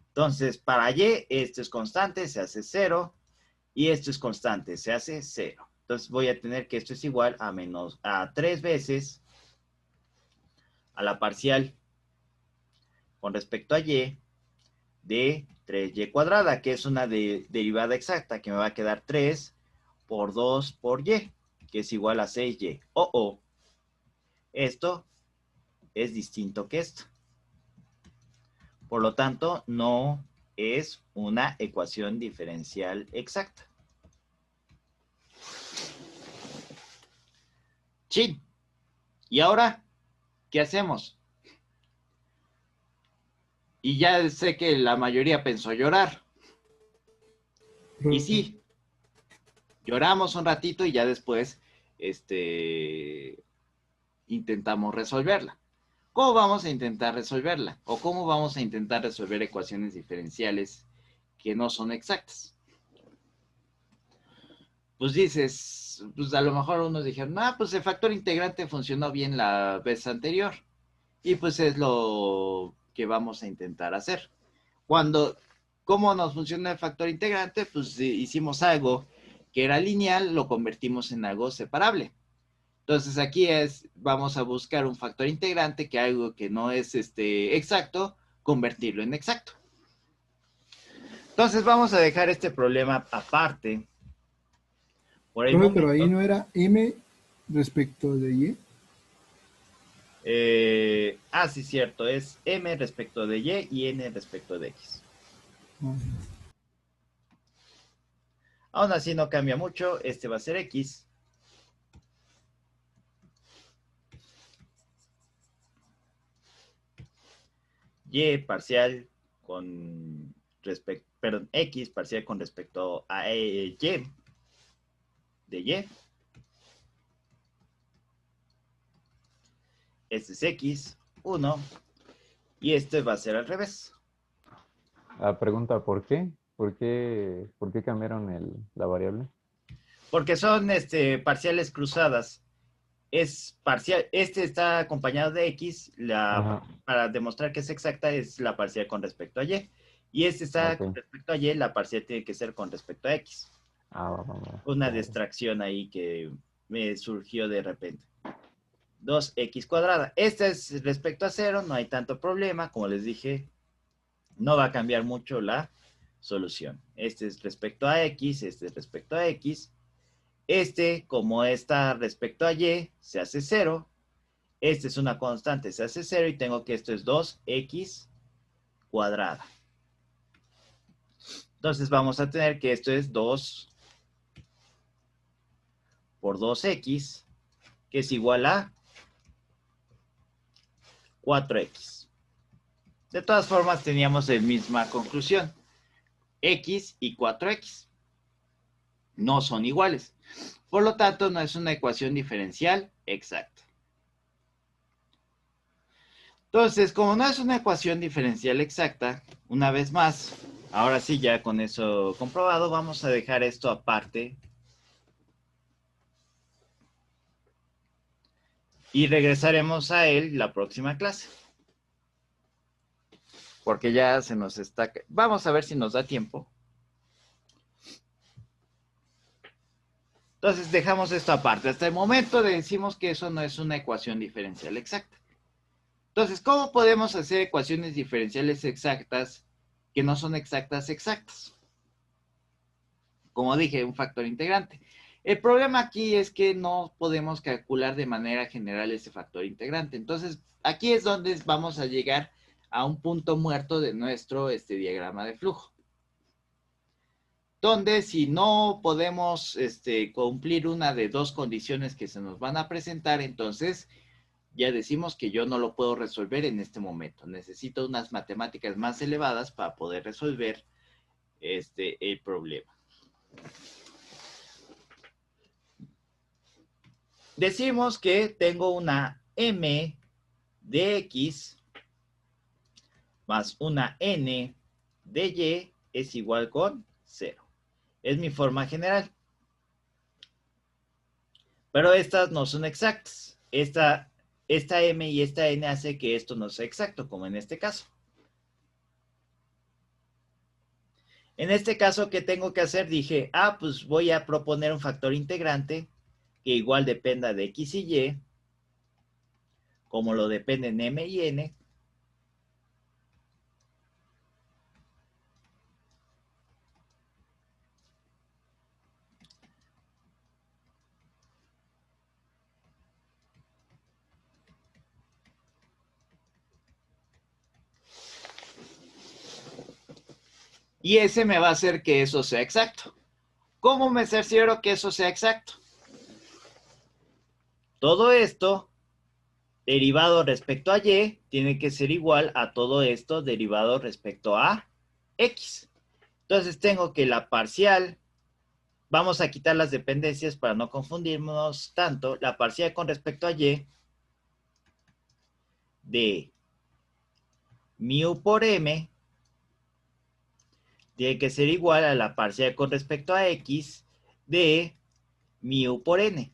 Speaker 1: Entonces, para y, esto es constante, se hace 0. Y esto es constante, se hace 0. Entonces, voy a tener que esto es igual a 3 veces a la parcial con respecto a y de 3y cuadrada, que es una derivada exacta, que me va a quedar 3 por 2 por y, que es igual a 6y. Esto es distinto que esto. Por lo tanto, no es una ecuación diferencial exacta. Chin. ¿Y ahora qué hacemos? Y ya sé que la mayoría pensó llorar. Y sí, lloramos un ratito y ya después intentamos resolverla. ¿Cómo vamos a intentar resolverla? ¿O cómo vamos a intentar resolver ecuaciones diferenciales que no son exactas? Pues dices, pues a lo mejor unos dijeron, pues el factor integrante funcionó bien la vez anterior. Y pues es lo que vamos a intentar hacer. ¿Cómo nos funciona el factor integrante? Pues hicimos algo que era lineal, lo convertimos en algo separable. Entonces aquí vamos a buscar un factor integrante, que algo que no es exacto, convertirlo en exacto. Entonces vamos a dejar este problema aparte. Por el
Speaker 6: Profe,
Speaker 1: momento.
Speaker 6: pero ahí no era m respecto de y.
Speaker 1: Sí, cierto, es m respecto de y n respecto de x. Aún así no cambia mucho, este va a ser x. Y parcial con respecto, perdón, x parcial con respecto a y de y. Este es x, 1, y este va a ser al revés.
Speaker 5: La pregunta, ¿por qué? ¿Por qué cambiaron la variable?
Speaker 1: Porque son parciales cruzadas. Es parcial, este está acompañado de x, para demostrar que es exacta es la parcial con respecto a y. Y este está con respecto a y, la parcial tiene que ser con respecto a x. Una distracción ahí que me surgió de repente. 2x cuadrada. Esta es respecto a 0, no hay tanto problema. Como les dije, no va a cambiar mucho la solución. Este es respecto a x, este es respecto a x. Como está respecto a y, se hace 0. Este es una constante, se hace 0 y tengo que esto es 2x cuadrada. Entonces vamos a tener que esto es 2 por 2x, que es igual a 4x. De todas formas, teníamos la misma conclusión. X y 4x no son iguales. Por lo tanto, no es una ecuación diferencial exacta. Entonces, como no es una ecuación diferencial exacta, una vez más, ahora sí, ya con eso comprobado, vamos a dejar esto aparte. Y regresaremos a él la próxima clase. Porque ya se nos está... Vamos a ver si nos da tiempo. Entonces dejamos esto aparte. Hasta el momento decimos que eso no es una ecuación diferencial exacta. Entonces, ¿cómo podemos hacer ecuaciones diferenciales exactas que no son exactas? Como dije, un factor integrante. El problema aquí es que no podemos calcular de manera general ese factor integrante. Entonces, aquí es donde vamos a llegar a un punto muerto de nuestro diagrama de flujo. Donde si no podemos cumplir una de dos condiciones que se nos van a presentar, entonces ya decimos que yo no lo puedo resolver en este momento. Necesito unas matemáticas más elevadas para poder resolver el problema. Decimos que tengo una m de x más una n de y es igual con 0. Es mi forma general. Pero estas no son exactas. Esta m y esta n hace que esto no sea exacto, como en este caso. En este caso, ¿qué tengo que hacer? Dije, pues voy a proponer un factor integrante que igual dependa de x y y, como lo dependen m y n. Y ese me va a hacer que eso sea exacto. ¿Cómo me cercioro que eso sea exacto? Todo esto derivado respecto a y tiene que ser igual a todo esto derivado respecto a x. Entonces tengo que la parcial, vamos a quitar las dependencias para no confundirnos tanto, la parcial con respecto a y de mu por m tiene que ser igual a la parcial con respecto a x de mu por n.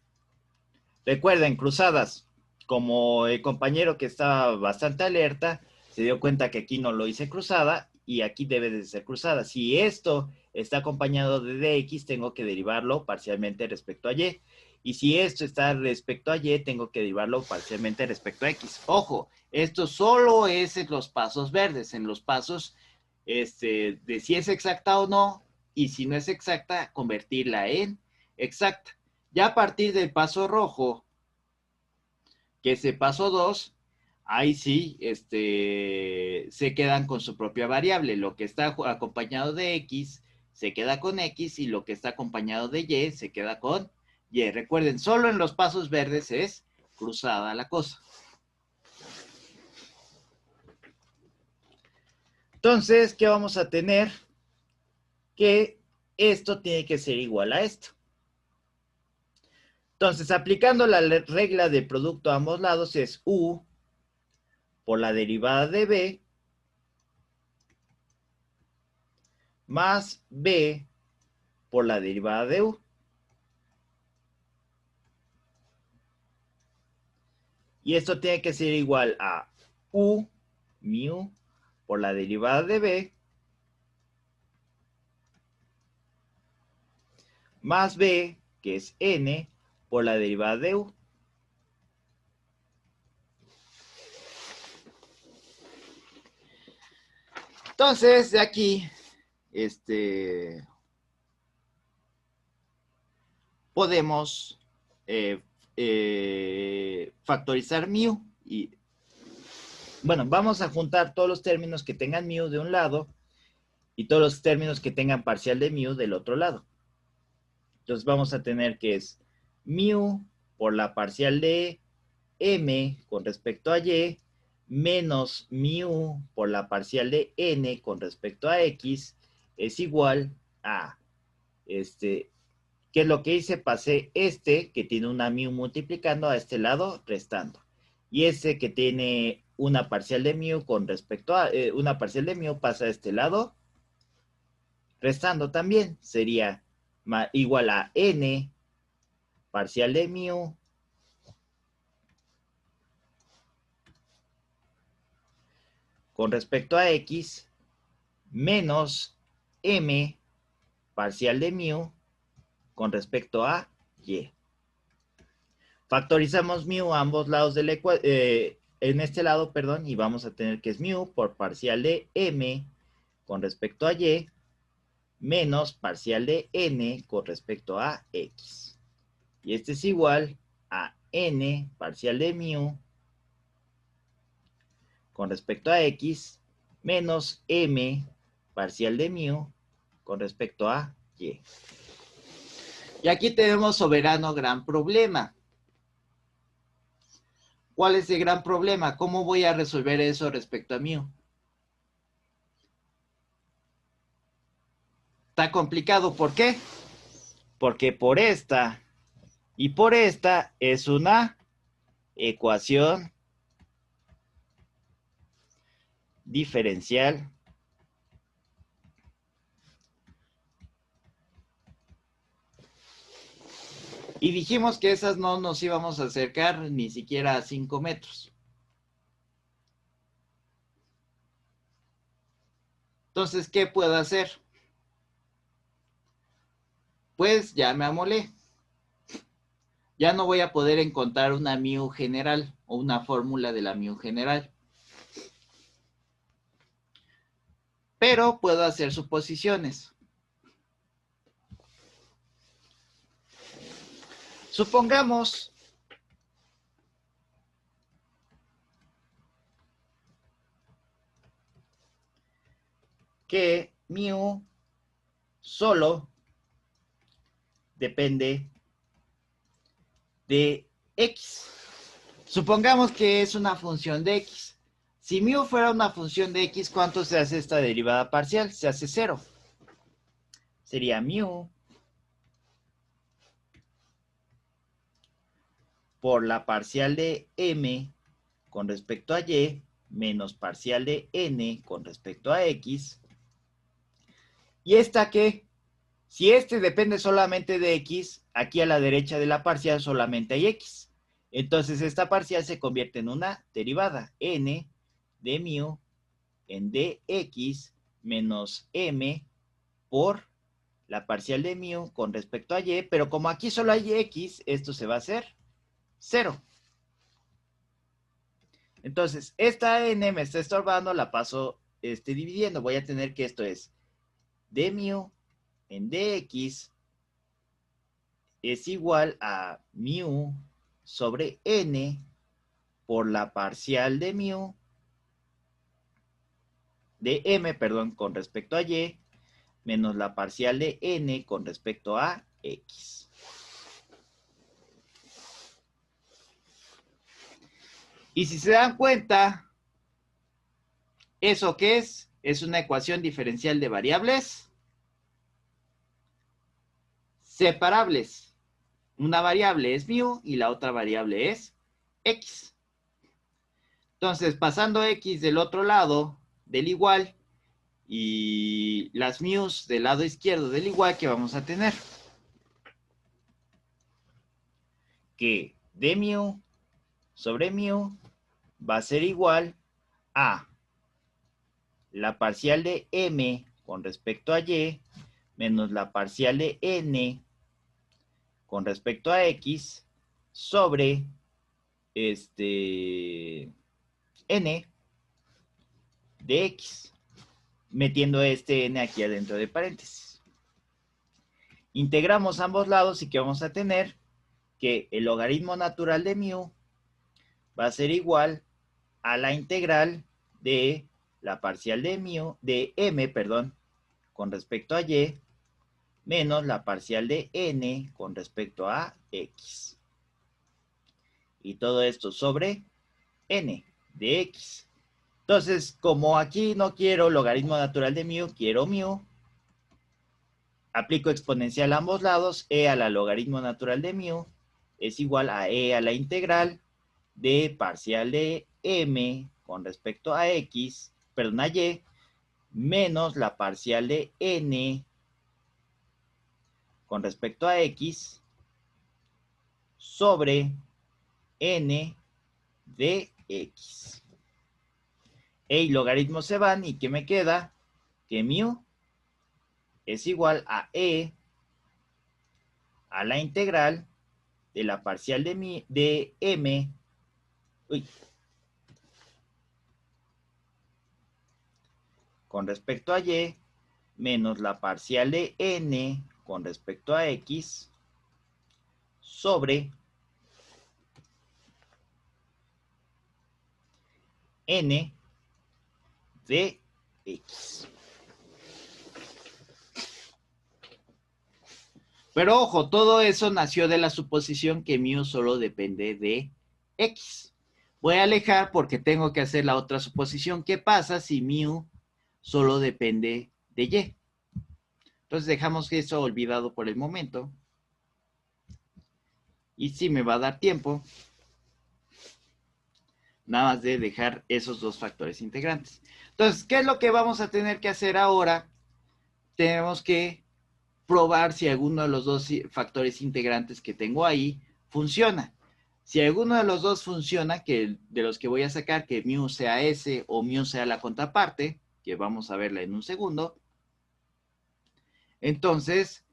Speaker 1: Recuerden, cruzadas, como el compañero que estaba bastante alerta, se dio cuenta que aquí no lo hice cruzada y aquí debe de ser cruzada. Si esto está acompañado de dx, tengo que derivarlo parcialmente respecto a y. Y si esto está respecto a y, tengo que derivarlo parcialmente respecto a x. Ojo, esto solo es en los pasos verdes, en los pasos de si es exacta o no, y si no es exacta, convertirla en exacta. Ya a partir del paso rojo, que es el paso 2, ahí sí se quedan con su propia variable. Lo que está acompañado de x se queda con x y lo que está acompañado de y se queda con y. Recuerden, solo en los pasos verdes es cruzada la cosa. Entonces, ¿qué vamos a tener? Que esto tiene que ser igual a esto. Entonces, aplicando la regla de producto a ambos lados es u por la derivada de b más b por la derivada de u. Y esto tiene que ser igual a u mu por la derivada de b más b, que es n, por la derivada de u. Entonces, de aquí, podemos factorizar mu. Y, bueno, vamos a juntar todos los términos que tengan mu de un lado y todos los términos que tengan parcial de mu del otro lado. Entonces vamos a tener que es mu por la parcial de m con respecto a y menos mu por la parcial de n con respecto a x es igual a ¿qué es lo que hice? Pasé que tiene una mu multiplicando a este lado restando. Y que tiene una parcial de mu con respecto a una parcial de mu pasa a este lado restando también. Sería igual a n parcial de mu con respecto a x menos m parcial de mu con respecto a y. Factorizamos mu a ambos lados del en este lado, perdón, y vamos a tener que es mu por parcial de m con respecto a y menos parcial de n con respecto a x. Y este es igual a n parcial de mu con respecto a x menos m parcial de mu con respecto a y. Y aquí tenemos soberano gran problema. ¿Cuál es el gran problema? ¿Cómo voy a resolver eso respecto a mu? Está complicado. ¿Por qué? Porque por esta y por esta es una ecuación diferencial y dijimos que esas no nos íbamos a acercar ni siquiera a 5 metros. Entonces, ¿qué puedo hacer? Pues ya me amolé. Ya no voy a poder encontrar una mu general o una fórmula de la mu general. Pero puedo hacer suposiciones. Supongamos que mu solo depende de x. Supongamos que es una función de x. Si mu fuera una función de x, ¿cuánto se hace esta derivada parcial? Se hace 0. Sería mu por la parcial de m con respecto a y menos parcial de n con respecto a x. ¿Y esta qué? Si este depende solamente de x, aquí a la derecha de la parcial solamente hay x. Entonces esta parcial se convierte en una derivada, n de mu en dx menos m por la parcial de mu con respecto a y, pero como aquí solo hay x, esto se va a hacer 0. Entonces, esta n me está estorbando, la paso dividiendo. Voy a tener que esto es d mu en dx es igual a mu sobre n por la parcial de mu de m, perdón, con respecto a y, menos la parcial de n con respecto a x. Y si se dan cuenta, ¿eso qué es? Es una ecuación diferencial de variables separables. Una variable es mu y la otra variable es x. Entonces, pasando x del otro lado del igual y las mu's del lado izquierdo del igual, que vamos a tener que d mu sobre mu va a ser igual a la parcial de m con respecto a y menos la parcial de n con respecto a x sobre n de x, metiendo este n aquí adentro de paréntesis. Integramos ambos lados y ¿qué vamos a tener? Que el logaritmo natural de mu va a ser igual a la integral de la parcial de mu, de m, perdón, con respecto a y, menos la parcial de n con respecto a x. Y todo esto sobre n de x. Entonces, como aquí no quiero logaritmo natural de mu, quiero mu, aplico exponencial a ambos lados, e a la logaritmo natural de mu es igual a e a la integral de parcial de m con respecto a x, perdón, a y, menos la parcial de n con respecto a x sobre n de x. E y logaritmos se van y ¿qué me queda? Que mu es igual a e a la integral de la parcial de m, con respecto a y, menos la parcial de n con respecto a x, sobre n de x. Pero ojo, todo eso nació de la suposición que mu solo depende de x. Voy a alejar porque tengo que hacer la otra suposición. ¿Qué pasa si mu solo depende de y? Entonces dejamos eso olvidado por el momento. Y sí me va a dar tiempo. Nada más de dejar esos dos factores integrantes. Entonces, ¿qué es lo que vamos a tener que hacer ahora? Tenemos que probar si alguno de los dos factores integrantes que tengo ahí funciona. Si alguno de los dos funciona, que de los que voy a sacar, que mu sea S o mu sea la contraparte, que vamos a verla en un segundo, entonces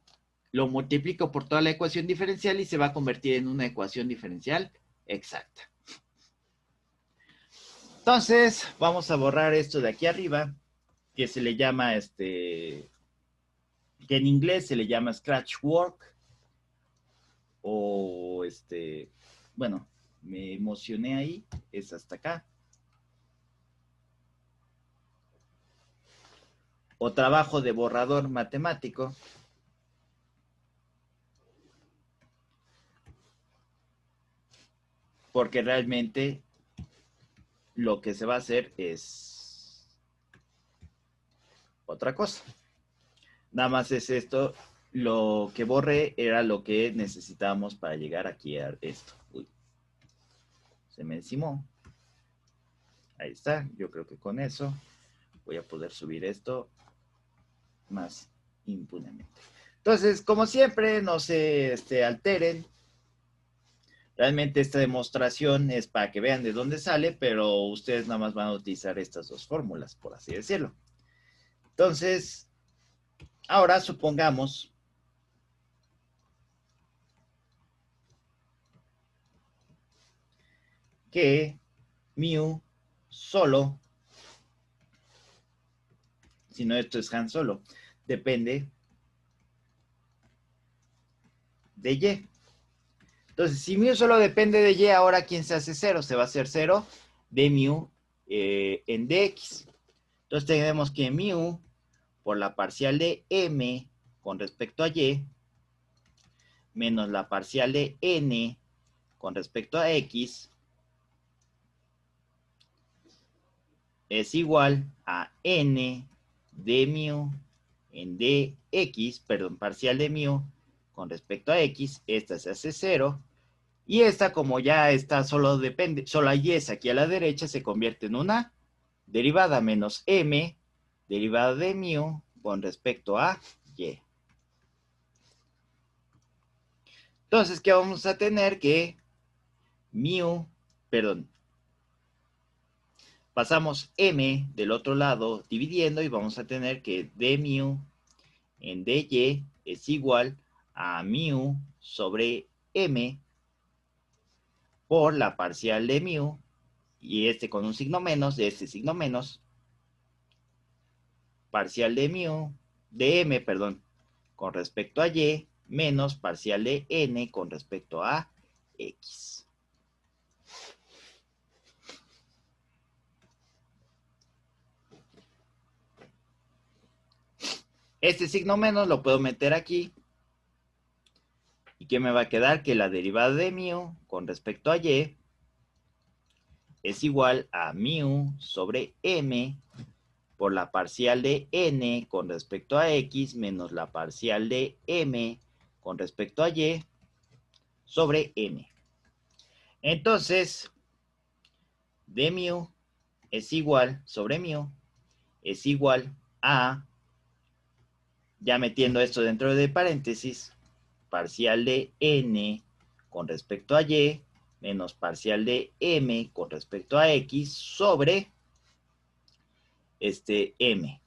Speaker 1: lo multiplico por toda la ecuación diferencial y se va a convertir en una ecuación diferencial exacta. Entonces, vamos a borrar esto de aquí arriba, que se le llama, que en inglés se le llama scratch work, o bueno, me emocioné ahí, es hasta acá. O trabajo de borrador matemático. Porque realmente lo que se va a hacer es otra cosa. Nada más es esto. Lo que borré era lo que necesitábamos para llegar aquí a esto. Uy, se me encimó. Ahí está. Yo creo que con eso voy a poder subir esto más impunemente. Entonces, como siempre, no se alteren. Realmente esta demostración es para que vean de dónde sale, pero ustedes nada más van a utilizar estas dos fórmulas, por así decirlo. Entonces, ahora supongamos que mu solo, si no esto es Han solo, depende de y. Entonces, si mu solo depende de y, ahora ¿quién se hace 0? Se va a hacer 0 de mu en dx. Entonces tenemos que mu por la parcial de m con respecto a y menos la parcial de n con respecto a x es igual a n de mu en dx, perdón, parcial de mu con respecto a x, esta se hace 0, y esta, como ya está solo depende, solo hay y aquí a la derecha, se convierte en una derivada menos m, derivada de mu con respecto a y. Entonces, ¿qué vamos a tener? Que mu, perdón, pasamos m del otro lado dividiendo y vamos a tener que d mu en dy es igual a mu sobre m por la parcial de mu, y con un signo menos, de este signo menos, parcial de mu, de m, perdón, con respecto a y, menos parcial de n con respecto a x. Este signo menos lo puedo meter aquí. ¿Y qué me va a quedar? Que la derivada de mu con respecto a y es igual a mu sobre m por la parcial de n con respecto a x menos la parcial de m con respecto a y sobre n. Entonces, d mu es igual, sobre mu, es igual a, ya metiendo esto dentro de paréntesis, parcial de n con respecto a y menos parcial de m con respecto a x sobre m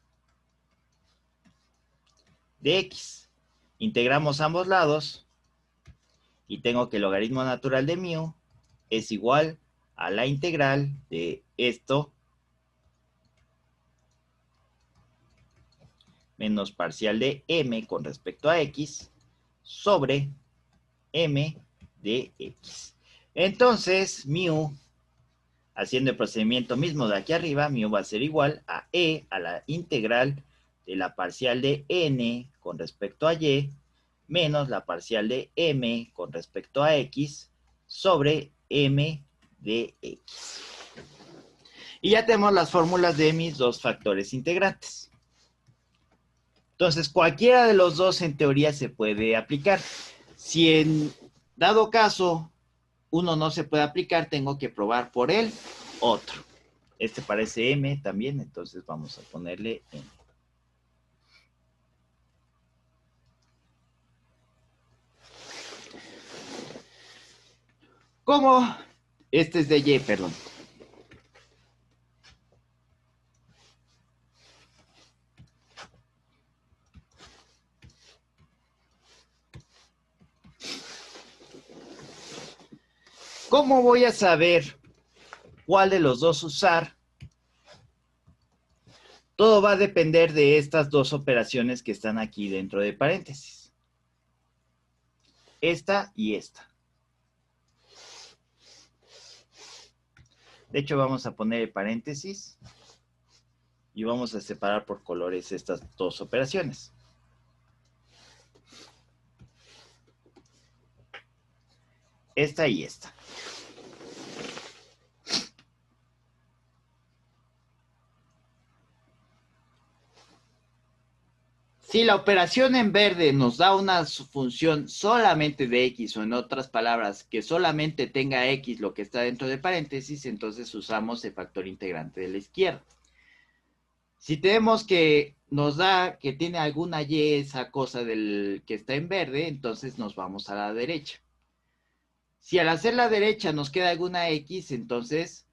Speaker 1: de x. Integramos ambos lados y tengo que el logaritmo natural de mu es igual a la integral de esto menos parcial de m con respecto a x sobre m de X. Entonces, mu, haciendo el procedimiento mismo de aquí arriba, mu va a ser igual a E a la integral de la parcial de N con respecto a Y menos la parcial de M con respecto a X sobre M de X. Y ya tenemos las fórmulas de mis dos factores integrantes. Entonces, cualquiera de los dos en teoría se puede aplicar. Si en dado caso uno no se puede aplicar, tengo que probar por el otro. Este parece M también, entonces vamos a ponerle M. ¿Cómo? Este es de Y, perdón. ¿Cómo voy a saber cuál de los dos usar? Todo va a depender de estas dos operaciones que están aquí dentro de paréntesis. Esta y esta. De hecho, vamos a poner paréntesis y vamos a separar por colores estas dos operaciones. Esta y esta. Si la operación en verde nos da una función solamente de X, o en otras palabras, que solamente tenga X lo que está dentro de paréntesis, entonces usamos el factor integrante de la izquierda. Si tenemos que nos da que tiene alguna Y esa cosa del que está en verde, entonces nos vamos a la derecha. Si al hacer la derecha nos queda alguna X, entonces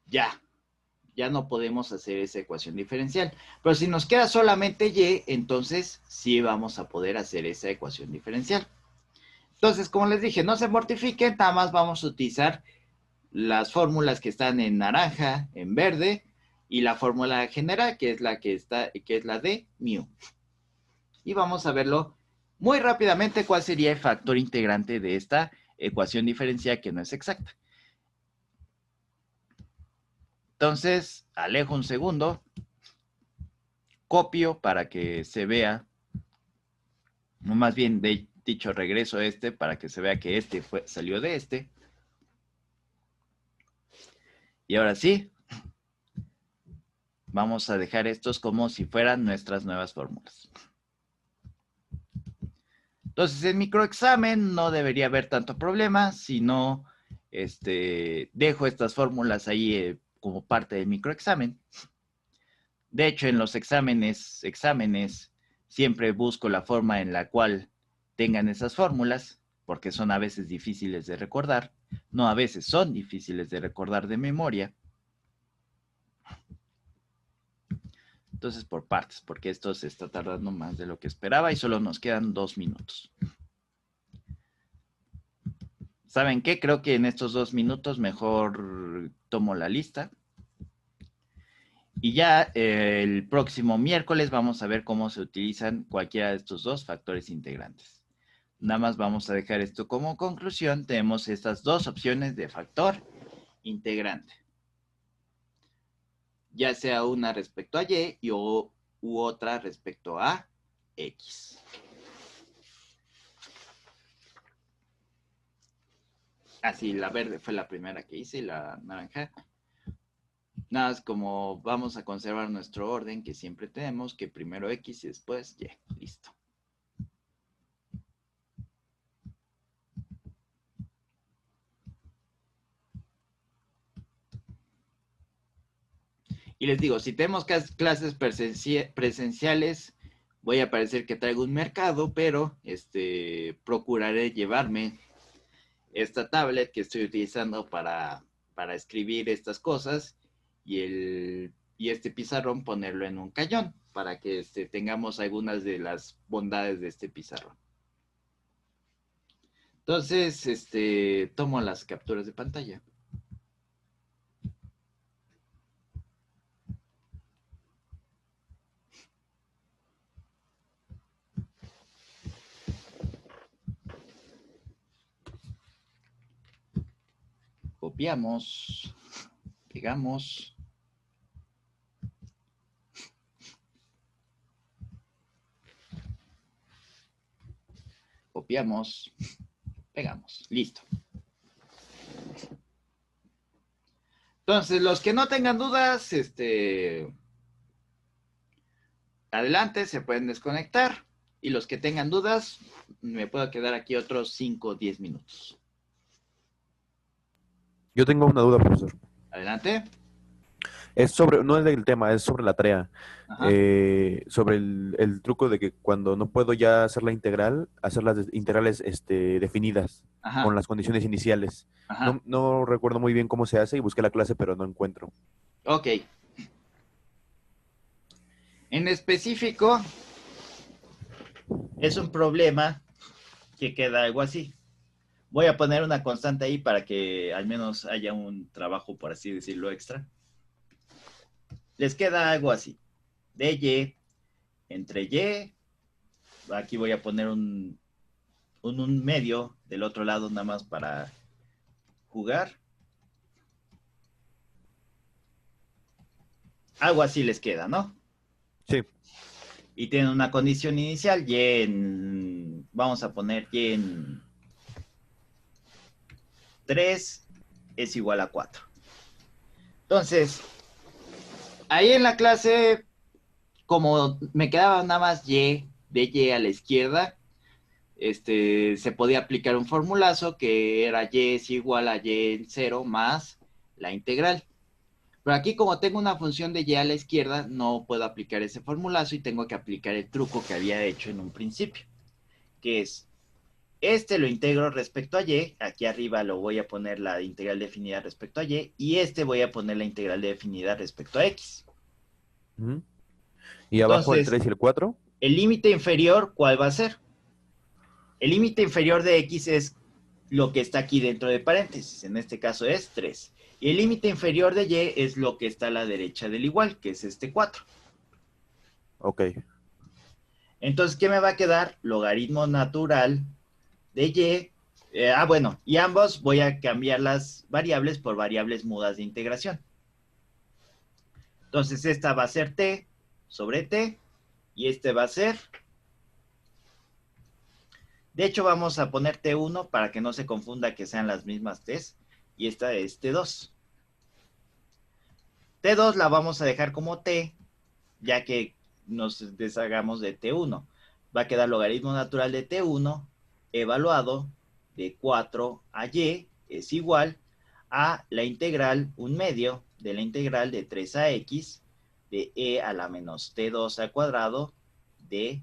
Speaker 1: ya no podemos hacer esa ecuación diferencial. Pero si nos queda solamente Y, entonces sí vamos a poder hacer esa ecuación diferencial. Entonces, como les dije, no se mortifiquen, nada más vamos a utilizar las fórmulas que están en naranja, en verde, y la fórmula general, que es la de mu. Y vamos a verlo muy rápidamente cuál sería el factor integrante de esta ecuación diferencial que no es exacta. Entonces, alejo un segundo, copio para que se vea, o más bien dicho, regreso a este para que se vea que este salió de este. Y ahora sí, vamos a dejar estos como si fueran nuestras nuevas fórmulas. Entonces, en microexamen no debería haber tanto problema, si no, dejo estas fórmulas ahí como parte del microexamen. De hecho, en los exámenes, siempre busco la forma en la cual tengan esas fórmulas, porque son a veces difíciles de recordar. No, a veces son difíciles de recordar de memoria. Entonces, por partes, porque esto se está tardando más de lo que esperaba y solo nos quedan 2 minutos. ¿Saben qué? Creo que en estos 2 minutos mejor tomo la lista. Y ya el próximo miércoles vamos a ver cómo se utilizan cualquiera de estos dos factores integrantes. Nada más vamos a dejar esto como conclusión. Tenemos estas dos opciones de factor integrante. Ya sea una respecto a Y u otra respecto a X. Así, la verde fue la primera que hice y la naranja. Nada más como vamos a conservar nuestro orden que siempre tenemos, que primero X y después Y. Listo. Y les digo, si tenemos clases presenciales, voy a parecer que traigo un mercado, pero procuraré llevarme esta tablet que estoy utilizando para escribir estas cosas y este pizarrón ponerlo en un cañón para que tengamos algunas de las bondades de este pizarrón. Entonces, tomo las capturas de pantalla. Copiamos, pegamos. Copiamos, pegamos. Listo. Entonces, los que no tengan dudas, adelante, se pueden desconectar. Y los que tengan dudas, me puedo quedar aquí otros 5 o 10 minutos.
Speaker 7: Yo tengo una duda, profesor.
Speaker 1: Adelante.
Speaker 7: Es sobre, no es del tema, es sobre la tarea.
Speaker 1: Ajá.
Speaker 7: Sobre el truco de que cuando no puedo ya hacer la integral, hacer las integrales definidas
Speaker 1: Ajá.
Speaker 7: con las condiciones iniciales.
Speaker 1: Ajá.
Speaker 7: No recuerdo muy bien cómo se hace y busqué la clase, pero no encuentro.
Speaker 1: Ok. En específico, es un problema que queda algo así. Voy a poner una constante ahí para que al menos haya un trabajo, por así decirlo, extra. Les queda algo así. De y entre y. Aquí voy a poner un medio del otro lado nada más para jugar. Algo así les queda, ¿no?
Speaker 7: Sí.
Speaker 1: Y tienen una condición inicial, y en, vamos a poner y en 3 es igual a 4. Entonces, ahí en la clase, como me quedaba nada más y, de y a la izquierda, se podía aplicar un formulazo que era y es igual a y en 0 más la integral. Pero aquí, como tengo una función de y a la izquierda, no puedo aplicar ese formulazo y tengo que aplicar el truco que había hecho en un principio, que es, lo integro respecto a y, aquí arriba lo voy a poner la integral definida respecto a y, y voy a poner la integral definida respecto a x.
Speaker 7: Uh-huh. ¿Y abajo el 3 y el 4?
Speaker 1: El límite inferior, ¿cuál va a ser? El límite inferior de x es lo que está aquí dentro de paréntesis, en este caso es 3. Y el límite inferior de y es lo que está a la derecha del igual, que es 4.
Speaker 7: Ok.
Speaker 1: Entonces, ¿qué me va a quedar? Logaritmo natural de y. Bueno, y ambos voy a cambiar las variables por variables mudas de integración. Entonces, esta va a ser t sobre t, y va a ser... De hecho, vamos a poner t1 para que no se confunda que sean las mismas t's. Y esta es T2. T2 la vamos a dejar como T, ya que nos deshagamos de T1. Va a quedar logaritmo natural de T1 evaluado de 4 a Y es igual a la integral, un medio de la integral de 3 a X de E a la menos T2 al cuadrado de...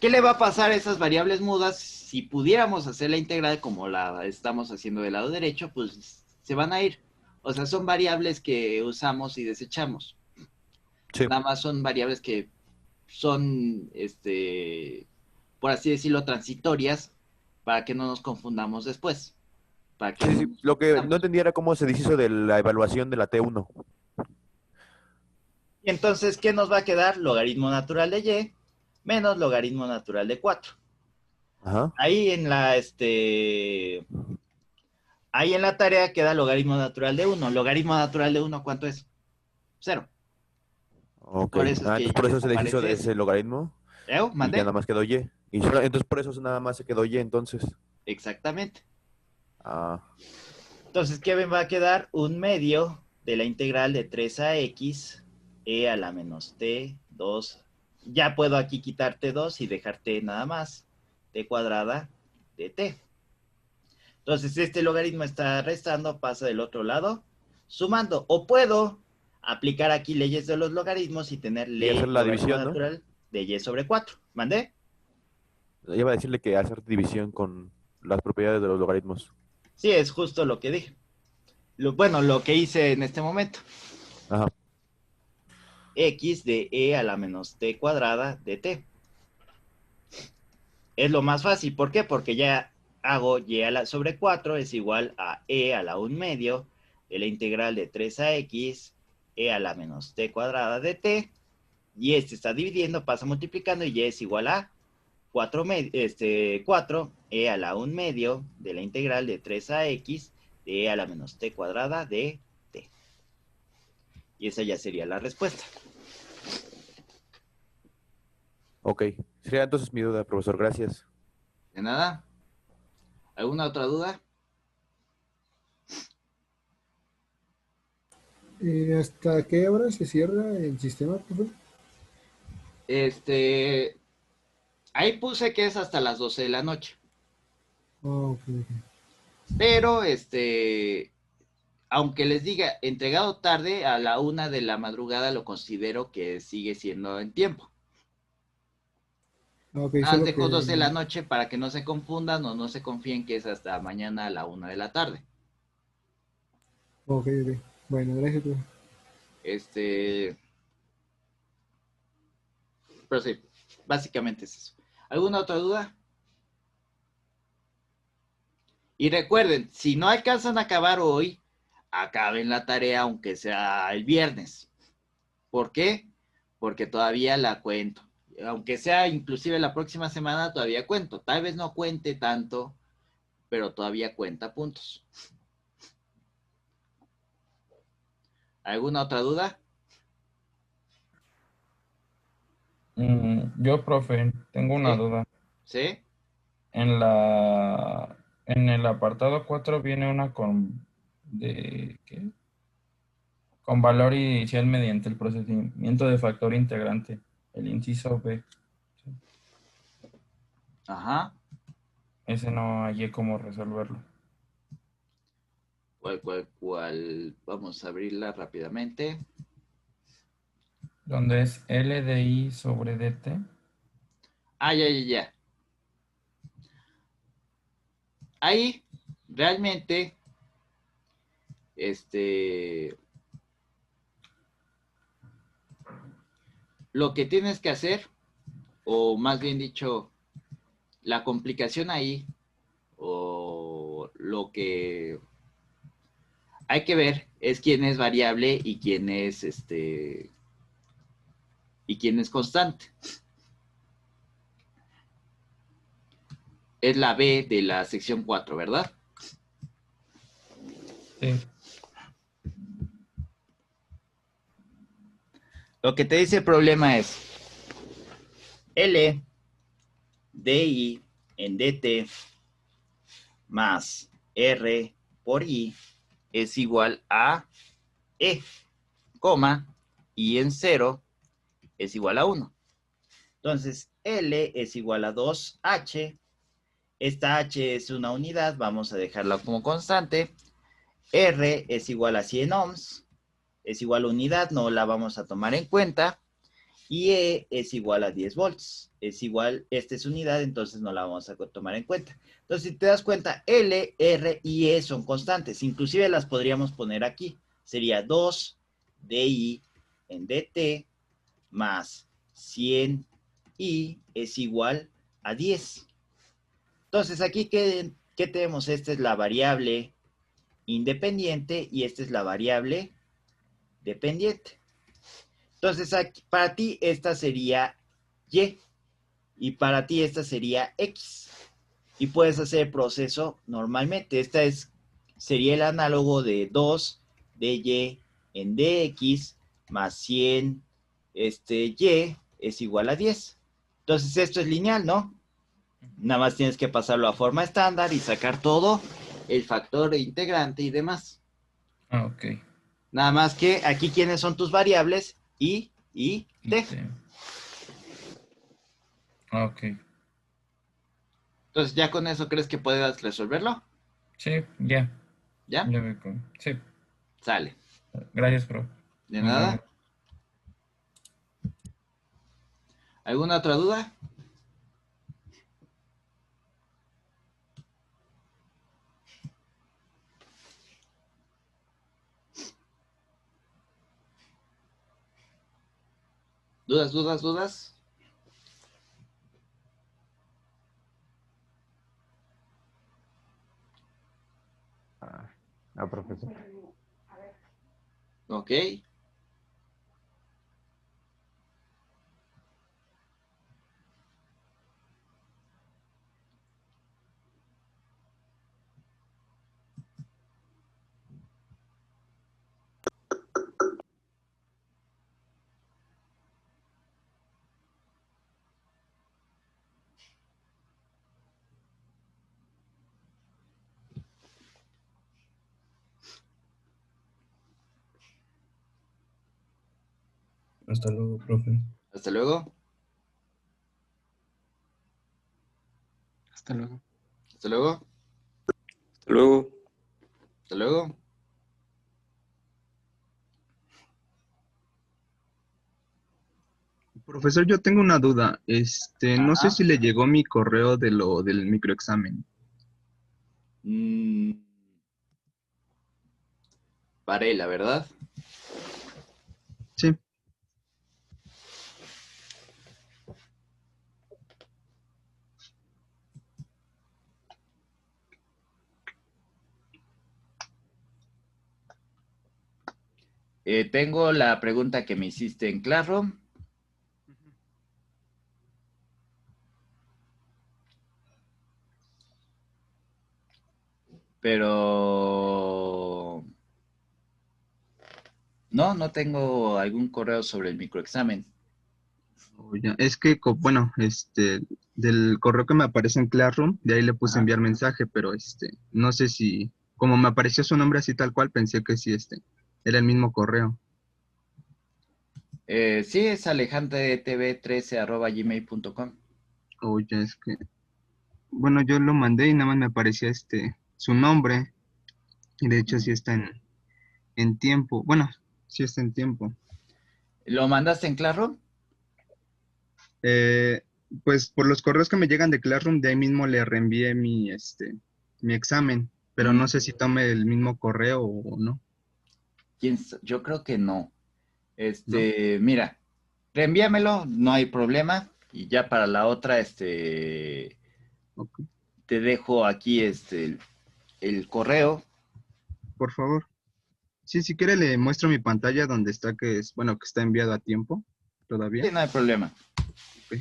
Speaker 1: ¿Qué le va a pasar a esas variables mudas? Si pudiéramos hacer la integral como la estamos haciendo del lado derecho, pues se van a ir. O sea, son variables que usamos y desechamos. Sí. Nada más son variables que son, por así decirlo, transitorias, para que no nos confundamos después. Para que
Speaker 7: sí. Lo que no entendía era cómo se deshizo de la evaluación de la T1.
Speaker 1: Y entonces, ¿qué nos va a quedar? Logaritmo natural de Y menos logaritmo natural de 4. Ajá. Ahí en la, ahí en la tarea queda logaritmo natural de 1. Logaritmo natural de 1, ¿cuánto es? 0.
Speaker 7: Ok. Por eso, entonces por eso se deshizo de ese logaritmo. Y ya nada más quedó Y. Entonces por eso nada más se quedó Y entonces.
Speaker 1: Exactamente. Entonces, ¿qué me va a quedar? Un medio de la integral de 3 a X E a la menos T 2. Ya puedo aquí quitar T2 y dejar T nada más. T cuadrada de T. Entonces, este logaritmo está restando, pasa del otro lado, sumando. O puedo aplicar aquí leyes de los logaritmos y tener ley
Speaker 7: hacer la división,
Speaker 1: natural, ¿no?, de Y sobre 4. ¿Mandé?
Speaker 7: Iba a decirle que hacer división con las propiedades de los logaritmos.
Speaker 1: Sí, es justo lo que dije. Bueno, lo que hice en este momento. Ajá. X de E a la menos T cuadrada de T. Es lo más fácil. ¿Por qué? Porque ya hago Y a la sobre 4 es igual a E a la 1 medio de la integral de 3 a X E a la menos T cuadrada de T. Y está dividiendo, pasa multiplicando y Y es igual a 4, e a la 1 medio de la integral de 3ax de e a la menos t cuadrada de t. Y esa ya sería la respuesta.
Speaker 7: Ok. Sería entonces mi duda, profesor. Gracias.
Speaker 1: De nada. ¿Alguna otra duda?
Speaker 6: ¿Hasta qué hora se cierra el sistema, profe?
Speaker 1: Ahí puse que es hasta las 12 de la noche.
Speaker 6: Oh, ok.
Speaker 1: Pero, aunque les diga entregado tarde, a la 1 de la madrugada lo considero que sigue siendo en tiempo.
Speaker 6: Ok,
Speaker 1: Antes
Speaker 6: solo
Speaker 1: dejo
Speaker 6: que...
Speaker 1: 12 de la noche para que no se confundan o no se confíen que es hasta mañana a la 1 de la tarde.
Speaker 6: Ok, ok. Bueno, gracias, profe.
Speaker 1: Pero sí, básicamente es eso. ¿Alguna otra duda? Y recuerden, si no alcanzan a acabar hoy, acaben la tarea aunque sea el viernes. ¿Por qué? Porque todavía la cuento. Aunque sea inclusive la próxima semana, todavía cuento. Tal vez no cuente tanto, pero todavía cuenta puntos. ¿Alguna otra duda?
Speaker 8: Yo, profe, tengo una duda.
Speaker 1: ¿Sí?
Speaker 8: En el apartado 4 viene una ¿qué? Con valor inicial mediante el procedimiento de factor integrante, el inciso B. ¿Sí?
Speaker 1: Ajá.
Speaker 8: Ese no hallé cómo resolverlo.
Speaker 1: ¿Cuál? Vamos a abrirla rápidamente.
Speaker 8: ¿Dónde es L de I sobre DT?
Speaker 1: Ah, ya. Ahí, realmente, lo que tienes que hacer, o más bien dicho, la complicación ahí, o lo que hay que ver es quién es variable y quién es constante. Es la B de la sección 4, ¿verdad?
Speaker 8: Sí.
Speaker 1: Lo que te dice el problema es L DI en DT más R por I es igual a E, coma, y en 0 es igual a 1. Entonces, L es igual a 2H. Esta H es una unidad, vamos a dejarla como constante. R es igual a 100 ohms, es igual a unidad, no la vamos a tomar en cuenta. Y E es igual a 10 volts. Es igual, esta es unidad, entonces no la vamos a tomar en cuenta. Entonces, si te das cuenta, L, R y E son constantes. Inclusive las podríamos poner aquí. Sería 2 DI en DT más 100 I es igual a 10. Entonces, aquí, ¿qué tenemos? Esta es la variable independiente y esta es la variable dependiente. Entonces, aquí, para ti esta sería Y y para ti esta sería X. Y puedes hacer el proceso normalmente. Sería el análogo de 2 dy en dx más 100 y es igual a 10. Entonces esto es lineal, ¿no? Nada más tienes que pasarlo a forma estándar y sacar todo, el factor integrante y demás.
Speaker 8: Ah, ok.
Speaker 1: Nada más que aquí, ¿quiénes son tus variables? I y T.
Speaker 8: Ah, ok.
Speaker 1: Entonces, ¿ya con eso crees que puedas resolverlo?
Speaker 8: Sí, ya.
Speaker 1: ¿Ya?
Speaker 8: Sí.
Speaker 1: Sale.
Speaker 8: Gracias, profe.
Speaker 1: ¿De
Speaker 8: Nos
Speaker 1: nada?
Speaker 8: vemos.
Speaker 1: ¿Alguna otra duda? ¿Dudas?
Speaker 5: No, profesor.
Speaker 1: Ok.
Speaker 8: Hasta luego, profe.
Speaker 1: Hasta luego.
Speaker 2: Hasta luego.
Speaker 1: Hasta luego.
Speaker 2: Hasta luego.
Speaker 1: Hasta luego.
Speaker 9: Profesor, yo tengo una duda. No sé
Speaker 1: Ajá.
Speaker 9: si le llegó mi correo de lo del microexamen.
Speaker 1: Paré, la verdad.
Speaker 9: Sí.
Speaker 1: Tengo la pregunta que me hiciste en Classroom. Pero no tengo algún correo sobre el microexamen.
Speaker 9: Oh, ya. Es que, bueno, del correo que me aparece en Classroom, de ahí le puse
Speaker 1: Ajá.
Speaker 9: enviar mensaje, pero no sé si, como me apareció su nombre así tal cual, pensé que sí, era el mismo correo.
Speaker 1: Sí, es alejandretv13@gmail.com.
Speaker 9: Oh, ya es que, bueno, yo lo mandé y nada más me aparecía su nombre, y de hecho sí está en tiempo. Bueno, sí está en tiempo.
Speaker 1: ¿Lo mandaste en Classroom?
Speaker 9: Pues por los correos que me llegan de Classroom, de ahí mismo le reenvié mi examen, pero no sé si tome el mismo correo o no.
Speaker 1: Yo creo que no.
Speaker 9: ¿No?
Speaker 1: Mira, reenvíamelo, no hay problema. Y ya para la otra,
Speaker 9: Ok.
Speaker 1: te dejo aquí el correo.
Speaker 9: Por favor. Sí, si quiere le muestro mi pantalla donde está bueno, que está enviado a tiempo todavía.
Speaker 1: Sí, no hay problema.
Speaker 9: Ok,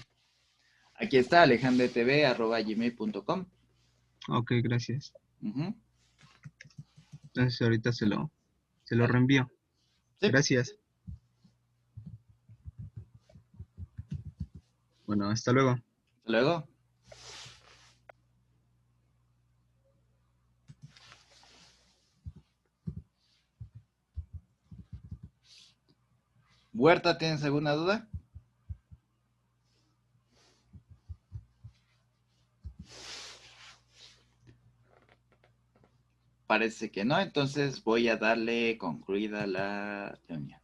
Speaker 1: Aquí está, alejandretv@gmail.com.
Speaker 9: ok, gracias.
Speaker 1: Ujú.
Speaker 9: Entonces ahorita se lo
Speaker 1: Vale.
Speaker 9: reenvío.
Speaker 1: Sí.
Speaker 9: Gracias. Bueno, hasta luego.
Speaker 1: Hasta luego. Huerta, ¿tienes alguna duda? Parece que no, entonces voy a darle concluida la reunión.